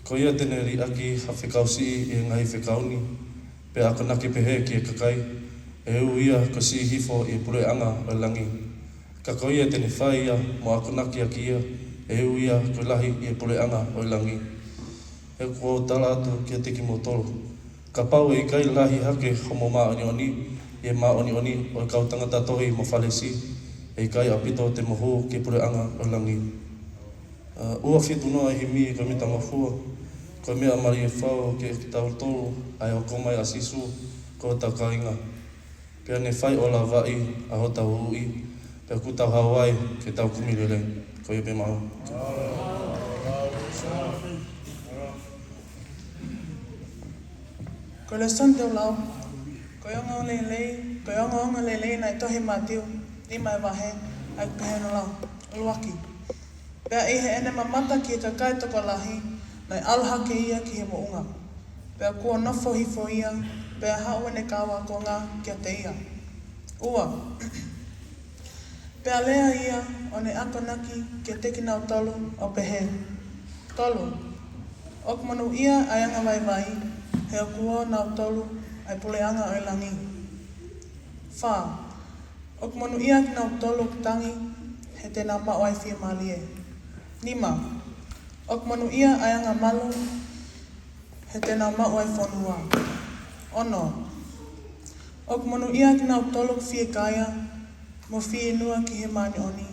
Ko ia tene ri aki hawhekau si i ngai whekauni. Pea ako naki pehe ki e kakai. E u ia ko si hifo i pure anga o langi. Ka ko ia tene whai ia mo ako naki aki ia. E u ia ko lahi i pure anga o langi. E kua tala atu kia teki mo tolu. Ka pau e kai lahi hake homo maa oni oni. E maa oni oni o kau tangata tohi mo whalesi. E kai apito te mohu ki pure anga o langi. Ua whitu noa hi mi ko mita mafua. Ko mea mari e whao ke tau tolu. Ai o komai a sisu ko tau kainga. Pea ne whai o la vai a ho tau hui. Pea ku tau Hawaii ke tau kumilele. Ko ia pe maho. Ko le son teo lau. Ko yonga o lelei nai tohi mātiu. Ni mai wahe ai pehe no lau. Uwaki. Pea i he ene mamata ki e kakai toko lahi. Nai alha ke ia ki he mo unga. Pea kua nofo hifo ia. pea hao ne kawa ko ngā kia te ia. Ua, pea lea ia o ne akonaki kia teki nau tolu o pehe. Tolu, ok manu ia ai anga vai vai, he o kua nau tolu ai puleanga o langi. Wha, ok manu ia ki nau tolu tangi, he te nā mao ai whia malie. Nima, ok manu ia ai anga malu, he te nā mao ai whanua. Ono, ok manu ia ki nau tolu whia kaya, mo whia nua ki he mani oni.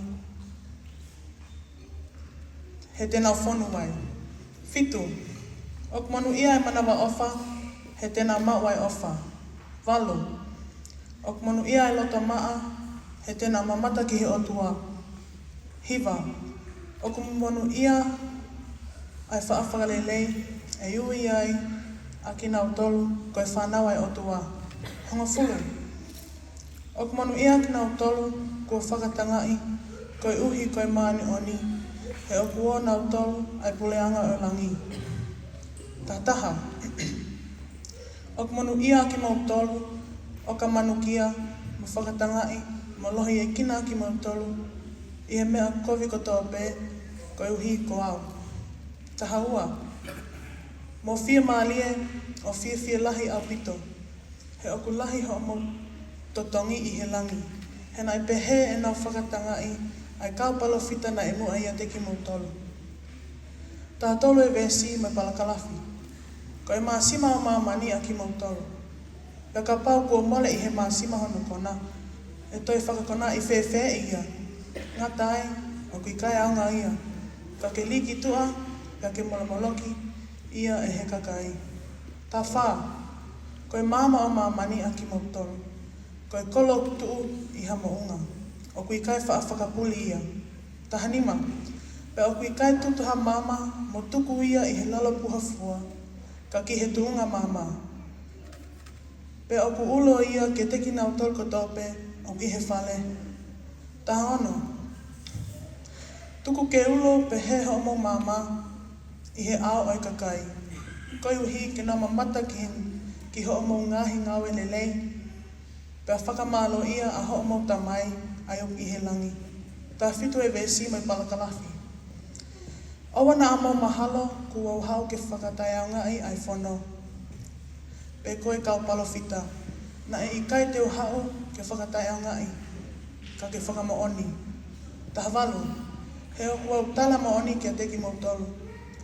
He te nā whanua ai. Fitu, ok manu ia e manawa ofa, he te nā mao ai ofa. Walu, ok manu ia e lota maa, he te nā mamata ki he otua. Hiva, ok manu ia ai whaafalelei, e ui ai, a ki nau tolu, koe whanau ai otua. Honga fulu, ok manu ia ki nau tolu, kua whakatangai, koe uhi koe maani oni, he oku o nau tolu, ai puleanga o langi. Tataha, ok manu ia ki mau tolu, o ka manu kia, mo whakatangai, mo lohi e kina ki mau tolu, i he mea kovi ko tō pē, koe uhi ko au. Taha ua, mo whia maalie, o whia lahi au pito, he oku lahi ho mo totongi i he langi, he nai pehe e nau whakatangai, ai kaupalo whita na e mua ia teki mau tolu. Tā tolu e vesi mai palakalafi, ko e maasima o maamani a ki mau tolu. Pea ka pau kua mole i he maasima hono kona, e toi whakakona i whewhe ia. Ngā tae, o kui kai aunga ia, ka ke liki tua, ka ke molamoloki, ia e he kakai. Tā whā, ko e māma o maamani a ki mau tolu, ko e kolo tuu i hamo unga, o kui kai whaafakapuli ia. Taha nima, pe o kui kai tutuha mama, mo tuku ia i he lalopuha fua, ka ki he tuunga mama. Pe o ku ulo ia ke teki nau tolu ko tōpe, o ki he whale. Taha ono, tuku ke ulo pe he homo mama, i he ao oi kakai. Koi uhi ke nā mamata ki homo ngahi ngawe lelei, pe a whakamalo ia a homo tamai, ai o i he langi. Tā whitu e vesi mai palakalafi. Owa na amo mahalo ku au hau ke whakatai au ngai ai whono. Pe koe kau palo whita. Na e ikai te hau ke whakatai au ngai. Ka ke whakamaoni. Taha walu. He o ku au tala maoni kia teki mau tolu.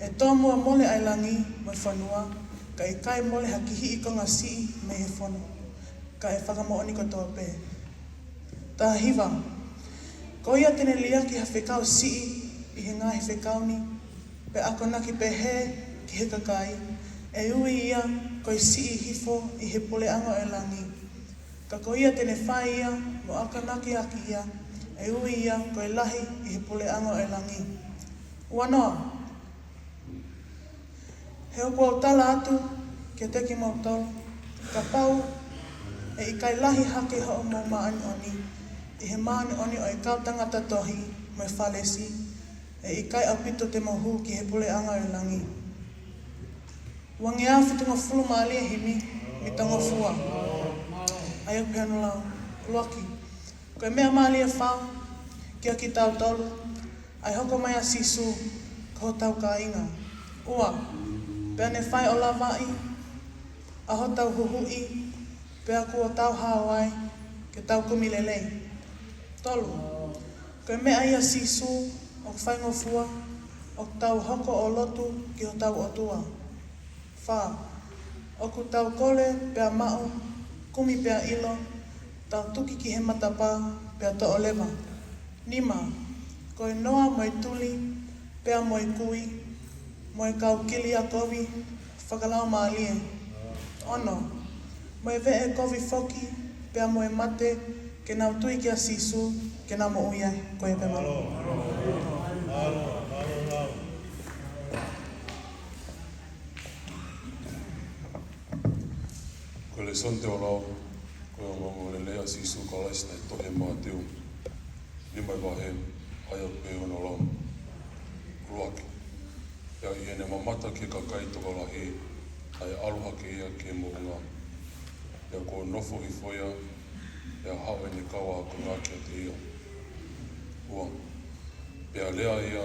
E tō mua mole ai langi mai whanua. Ka ikai mole hakihi i konga sii me he whono. Ka e whakamaoni ko tō pē. Taha hiva. Ko ia tene lia ki ha whekau sii i he ngahi whekau ni. Pe ako naki pe he ki he kakai, e ui ia koi sii hifo i he pole ango e langi. Ka ko ia tene whai ia, mo ako naki aki ia, e ui ia koi lahi i he pole ango e langi. Uanoa, he oku au tala atu ke teki mau tolu, ka pau e i kai lahi hake ho mo maani oni, i he maani oni o i kau tangata tohi mai whalesi, e i kai apito te mohu ki he pule anga e langi. Wangi a whitunga fulu maalia himi, mi tonga fua. Ai au piano lau, luaki. Koe mea maalia whau, kia ki tau tolu, ai hoko mai a sisu, ko tau ka inga. Ua, pea ne whai o lawai, a ho tau huhui, pea kua tau hawai, ke tau kumilelei. Tolu, koe mea ia sisu, o whaingo fua, o tau hoko o lotu ki o tau o tua. Wha, o ku tau kole pea mao, kumi pea ilo, tau tuki ki he matapa pea to o lewa. Nima, koe noa moi tuli, pea moi kui, moi kau kili a kovi, whakalau maalie. Ono, moi vee kovi foki, pea moi mate, ke nau tui ki a sisu, ke nau mo uia, koe pe malo. Ko le son te o lau, ko e ngongo le lea sisu ka laisi nei tohe maa teo. Ni mai wahe, ai au pe ono lau. Ruaki. Ia i hene mamata ke ka kai toka lahi, ai aluha ke ia ke mo unga. Pea ko nofo i foia, pea hao e ni kawa ko ngā kia te ia. Ua, pea lea ia,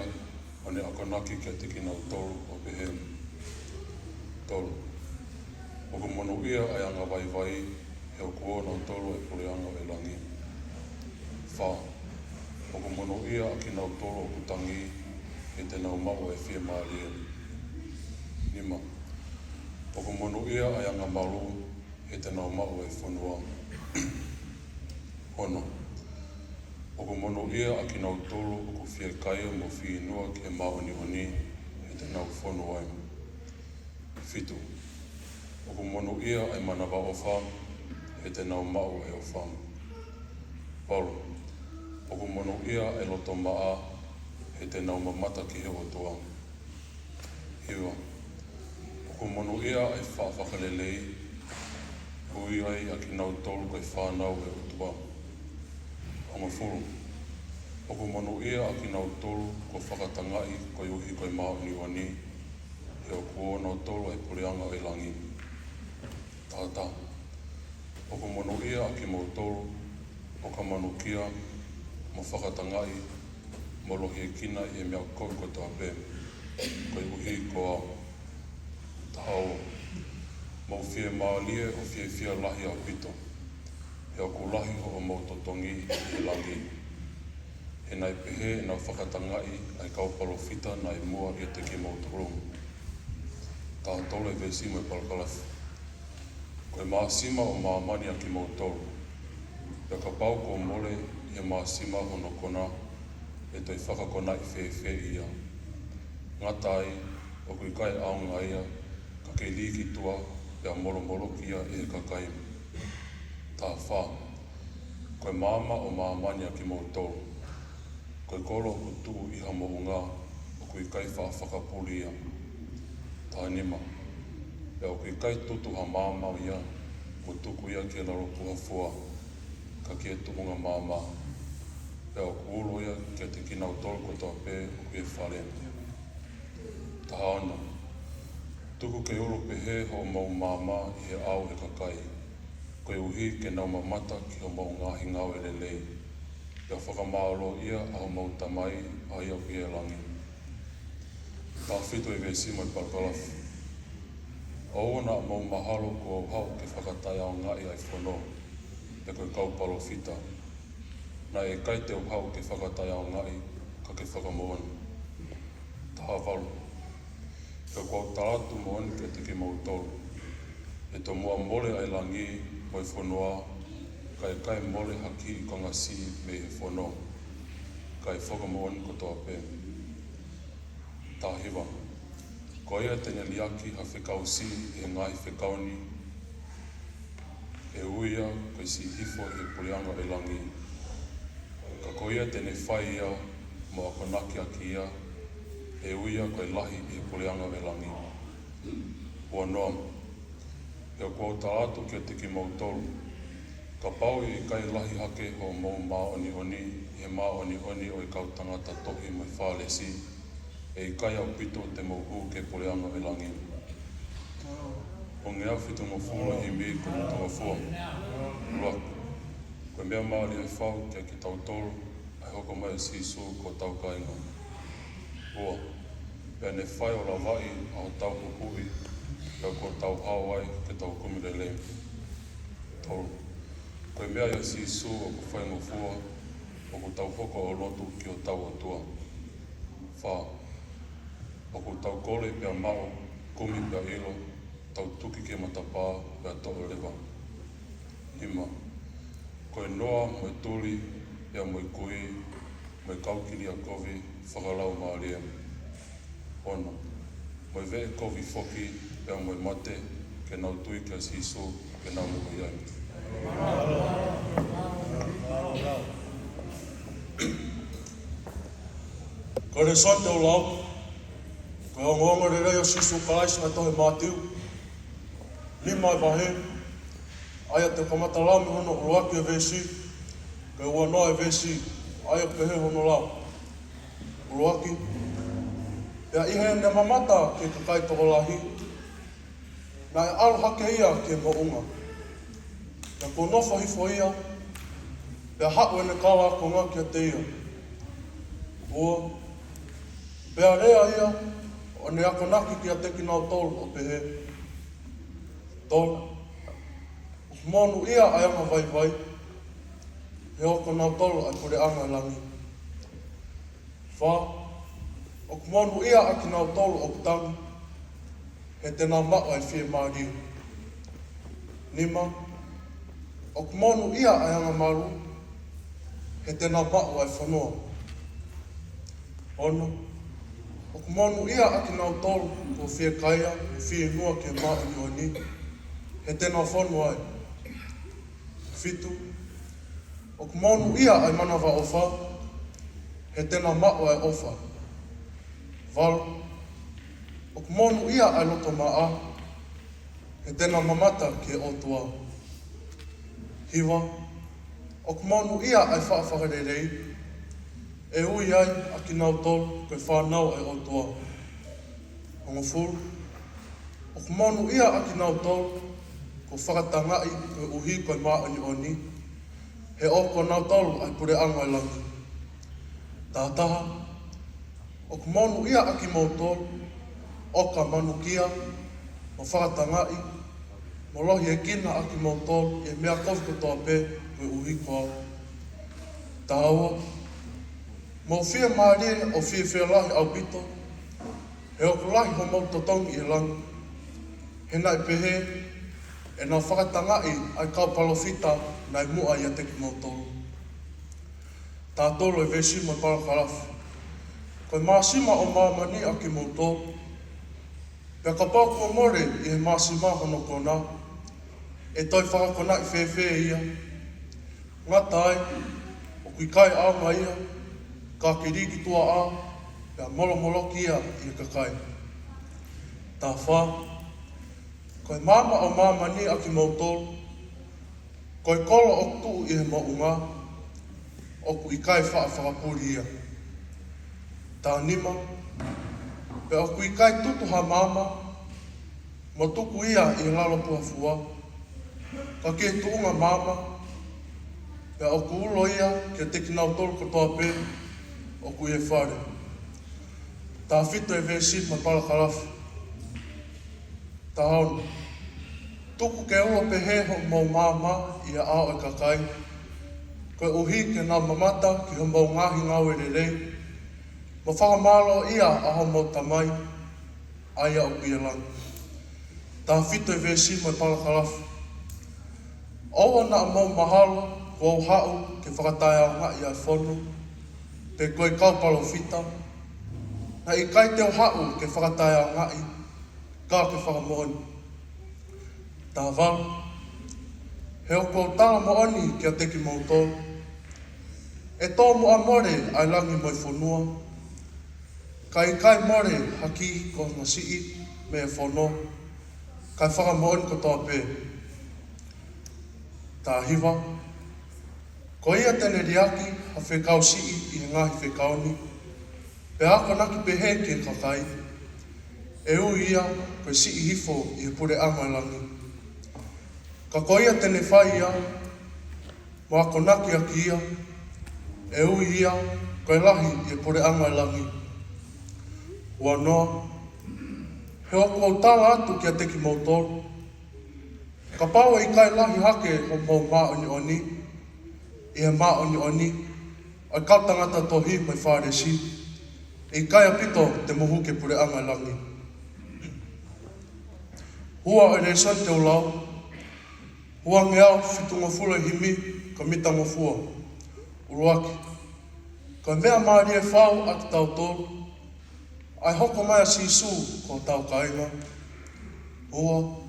ane akonaki kia te kina tolu o pehe. Tolu. Oko mono ia ai anga vai vai, he o kuona o tolu e puleanga e langi. Wha, oko mono ia a kina o tolu o kutangi, e te nau mau e whie maalia. Nima, oko mono ia ai anga malu, e te nau mau e whanua. Hono, oko mono ia a kina o tolu o ku whie kaia mo whie nua ki e maoni oni, e te nau whanua. Fitu, oko mono ia ai manawa o wha, e te nau mau e o wha. Paulu, oko mono ia ai loto maa, e te nau mamata ki he o toa. Hiwa, oko mono ia ai whaafakalelei, hui ai a ki nau tolu kai whanau e o toa. Onga furu, oko mono ia a ki nau tolu ko whakatangai koi uhi koi maoni wani, e o kuona o tolu e pureanga e langi. Tata, oko mono ia a ki mo tolu, o ka manukia, mo whakatangai, mo lohi e kina i e mea koi ko toa pē, koi uhi ko au. Tahao, mo whie maalie o whie lahi a pito, he o kulahi ho o mautotongi e langi. He nai pehe e nau whakatangai ai kaupalo fita nai mua i te ki mautorongo. Tā tole vesi mo e palakalafu. Koe maasima o maamani a ki mautoro. Pea ka pau ko mole i maasima hono kona e toi whakakona i whewhe ia. Ngatai o kui kai aunga ia ka kei liki tua pea molo kia e kakai. Tā wha. Koe maama o maamani a ki mautoro. Koe kolo kutu i hamo unga o kui kai whakapuli ia. Tā nima, e o kui kai tutu ha māmau ia, mo tuku ia ke laro puha fua, ka kia tukunga māma, e o kuulo ia ke te kinau tolu kotoa pē o kui e whare. Tā ana, tuku ke uru pehe ho mau māma i he au e kakai, koe uhi ke nau mamata ki ho mau ngahi ngau e lelei, e o whakamaalo ia a ho mau tamai a ia kui e langi. Tā whitu e vesi mai palakalafu. O ona mau mahalo ko hau ke whakatai ao ngai ai whono, e koe kaupalo whita. Nā e kai te o hau ke whakatai ao ngai, ka ke whakamoana. Taha walu. E kua taratu moani ke te ki mautoro. E to mua mole ai langi moi whonoa, ka e kai mole haki i kongasi me he whono. Ka e whakamoani ko toa pē. Tāhiwa, ko ia tene liaki ha whekausi e ngai whekauni, e uia koe si hifo e pureanga e langi. Ka ko ia tene whai ia mo a konaki aki ia, e uia koe lahi e pureanga e langi. Ua noa, e o kua taratu kia te ki mautoro, ka pau i kai lahi hake ho mau maoni oni, e maoni oni o i kau tangata tohi mai whaalesi, e kai au pito te mauhu ke pureanga e langi. O ngea whitu mo fula i mi ko tonga fua. Ruak, koe mea maari ai whau kia ki tau tolu, ai hoko mai sisu ko tau kainga. Ua, pea ne whai o la vai au tau kuhui, pea ko tau hawai ke tau kumirele. Tolu, koe mea ia sisu o ko whai mo fua, o ko tau hoko o lotu ki o tau atua. Wha, o ko tau kore pia mao, kumi pia ilo, tau tuki ke matapā pia toro lewa. Hima, koe noa moe tuli, pia moe kui, moe kaukiri a kovi, whakalau maaria. Ono, moe vee kovi foki, pia moe mate, ke nau tui kia sisu, ke nau muku iai. Kore sote o lau, koe o ngonga re rei o sisu kalaisi ngai tohe mātiu, lima e wahe, aia te kamata lami hono o luaki e vesi, koe ua noa e vesi, aia pehe hono lau. O luaki, pea ihe ne mamata ke kakai toko lahi, na e alu hake ia ke mo unga. Ka ko nofo hifo ia, pea hau ene kawa ko ngā kia te ia. Ua, pea rea ia, o ne ako naki kia teki nao tolu o pehe. Tolu, monu ia ai anga vai vai, he oko nao tolu ai kore anga langi. Wha, o monu ia aki nao tolu o kutangi, he tēnā mao ai whie māriu. Nima, o monu ia ai anga maru, he tēnā mao ai whanua. Ono, o monu ia aki nao tolu ko whie kaia, whie nua ke mao ni o ni, he tēnā whanua ai. Fitu, o monu ia ai manawa ofa, he tēnā mao ai ofa. Val, o monu ia ai loto maa, he tēnā mamata ke otua. Hiwa, o monu ia ai whaafakarirei, e ui ai aki nau tolu koe whanau ai otua. Hongo furu, o monu ia aki nau tolu, ko whakatangai koe uhi koe maani oni, he oko nau tolu ai pure anga i langi. Tātaha, o monu ia aki mau tolu, oka manukia, mo whakatangai, mo lohi e kina aki mau tolu, e mea kofi toa pe koe uhi koa. Tāua, mo whia maarie o whia lahi au pito, he oko lahi ho mau totongi e langi, he nai pehe, e nā whakatangai ai kaupalofita nai mua i a teki mau tolu. Tā tolu e vesi mai parakarafu. Koe māsima o māmani a ki mau tolu. Pea ka pau kua more i he māsima hono kona. E toi whakakona i whewhe ia. Ngata ai, o kui kai aunga ia, ka kiriki tua a, pea molo ia i ka kai. Tā wha, koe mama o mamani a ki mau tolu, koe kolo o tuu i he maunga, o ku i kai whaapuri ia. Tā nima, pe o ku i kai tutu ha mama, mo tuku ia i lalo puafua, ka ke tuunga mama, pe o ku ulo ia ke teki nau tolu kotoa pe, o ku i e whare. Tā whito e vesi ma parakarafu. Tā haunu, tuku ke ulo pe heho mau mama i a ao e kakai, koe uhi ke nā mamata ki ho mau ngahi ngau e rerei, mo whakamalo ia a ho mau tamai, ai au i e langi. Tā whito e vesi mai parakarafu. Owa na mau mahalo, ko au hau ke whakatai au ngai ai whonu, pe koe kaupalo whita, na i kai teo hau ke whakatai au ngai, ka ke whakamoani. Tā wau, he o kou tala moani kia teki mau tolu. E tō mua more ai langi mai whanua. Ka i kai more haki ko ngasii me e whanua. Kai whakamoani ko toa pē. Tā hiwa, ko ia tene riaki ha whekau sii i ngahi whekauni. Pe ako naki pe he ke kakai. E ui ia koe sii hifo i e pure anga langi. Ka koia tene whai ia, mo ako naki aki ia, e ui ia, koe lahi i e pure anga i langi. Ua noa, he oko au tala atu kia teki mau tolu. Ka paua i kai lahi hake o mau maoni oni, i he maoni oni, ai kau tangata tohi mai whāresi, i kai apito te mohu ke pure anga i langi. Hua e resan te ulau, hua ngeau fitunga fula himi ka mitanga fua, uruaki. Ka mea maari e whau atu tau tolu, ai hoko mai a sisu ko tau kainga. Hua,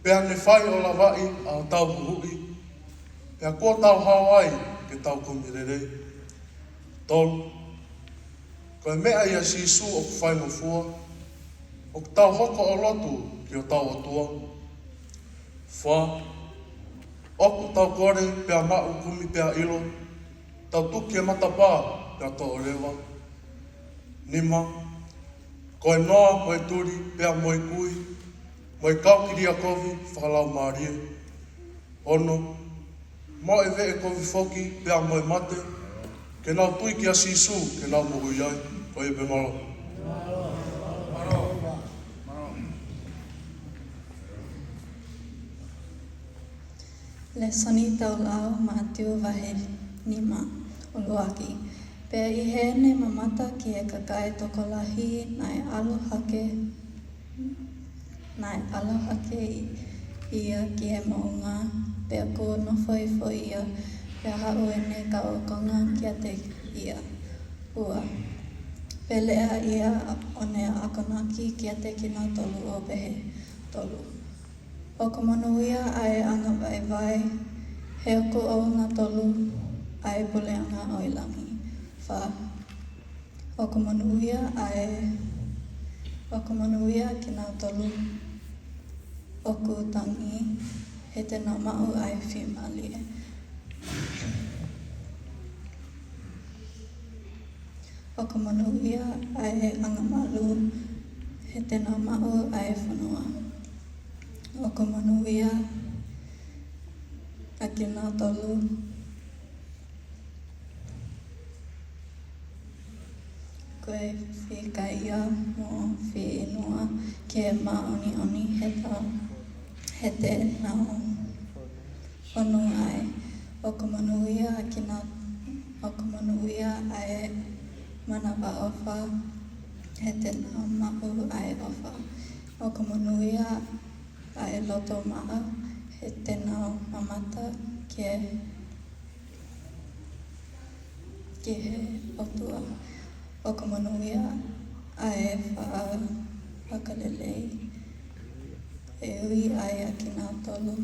pea ne whai o la vai a tau huhui, pea ko tau Hawaii ke tau kumirere. Tolu, ka mea i a sisu o ku whai fua, o ku tau hoko o lotu ki o tau atua. Wha, oku tau kore pea mau kumi pea ilo, tau tuki e matapā pea tō rewa. Nima, koe noa moe turi pea moe kui, moe kaukiri a kovi whakalau maarie. ono, mo e ve e kovi foki, pea mo e mate, ke nau tui ki a sisu, ke nau mo ui ai, o e bengalo. Le soni tau lao Matiu wahe nima o Luaki. Pea I he ne mamata ki e kakae toko lahi nai alohake ia ki he maunga. Pea ko no fo ia. Pea hao e ne ka o konga ki a te ia. Ua. Pea lea ia o ne akonaki ki a te kina tolu o pehe tolu. O ka manuia ai anga vai, he oko o ngā tolu ai pule anga o ilangi. Wha, o ka manuia ki ngā tolu o ku tangi, he te nā mau ai whimalie. O ka manuia ai anga malu, he te nā mau ai whanua. O ka manuia a ki ngā tolu koe whikaia mo whenua ke maoni he te nao whanu ai. O ka manuia a ki ngā o ka manuia ai manawa ofa he te nao mau ai ofa. O ka manuia ai loto maa he te nao mamata ke he otua. O ka manuia ai whakalelei e ui ai a ki ngā tolu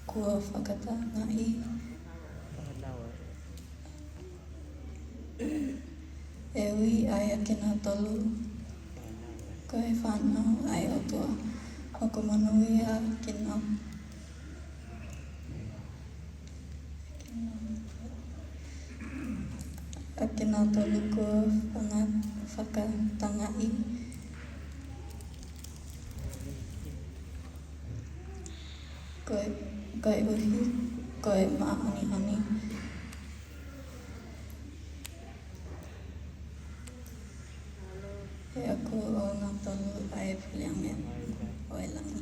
kua whakatangai. E ui ai a ki ngā tolu koe whanau ai otua. O ka manuia ki ngā a ki ngā tolu kua whakatangai. Koe uhi, koe maani. He ako o ngā tolu ai whiliange o elangi.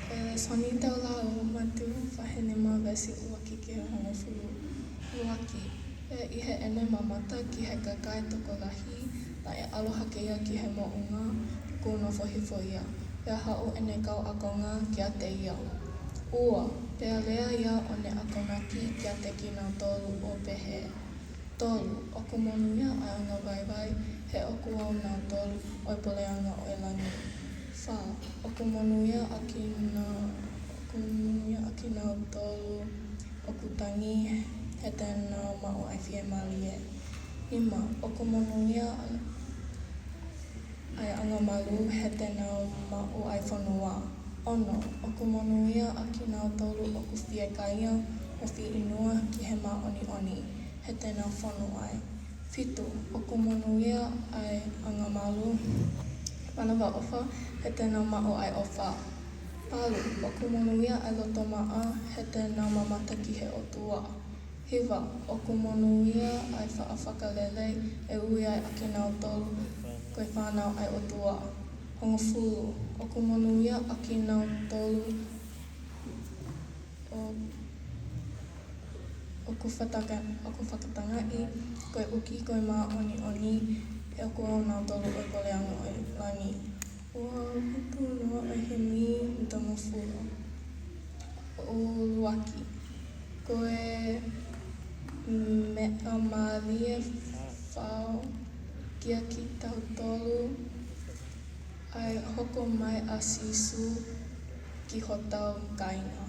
Koe soni tau lao Matiu whahene ma vesi uaki ki he hongo fulu. Uaki, I he ene mamata ki he kakae toko lahi, na e aloha ke ia ki he mounga, kuno fohifo ia. Pea hao ene kau akonga ki a te ia. Ua, pea lea ia o ne akonaki ki a te kina tolu o pehe. Tolu, oku monuia a anga vai, he oku au nā tolu oi pole anga o elangi. Wha, oku monuia a ki nā tolu oku tangi he te nā mau ai whie malie. Ima, oku monuia ai anga malu he te nā mau ai whanua. Ono, oku monuia a ki nā tolu oku whie kaia o whi inua ki he maoni, he te nā whanu ai. Whitu, oku monuia ai anga malu, manawa ofa, he te nā mau ai ofa. Palu, oku monuia ai loto maa, he te nā mamata ki he otua. Hiwa, oku monuia ai whaafakalele e ui ai a ki nā tolu, koe whanau ai otua. Hongo fulu, oku monuia a ki nā tolu oku whakatangai, koe uki koe maoni, e oku au nā tolu o pole anga o langi. Ua hutu noa ai he mi tonga fulu. O Luaki, koe mea malie whao kia ki tau tolu, ai hoko mai a sisu ki hotau kainga.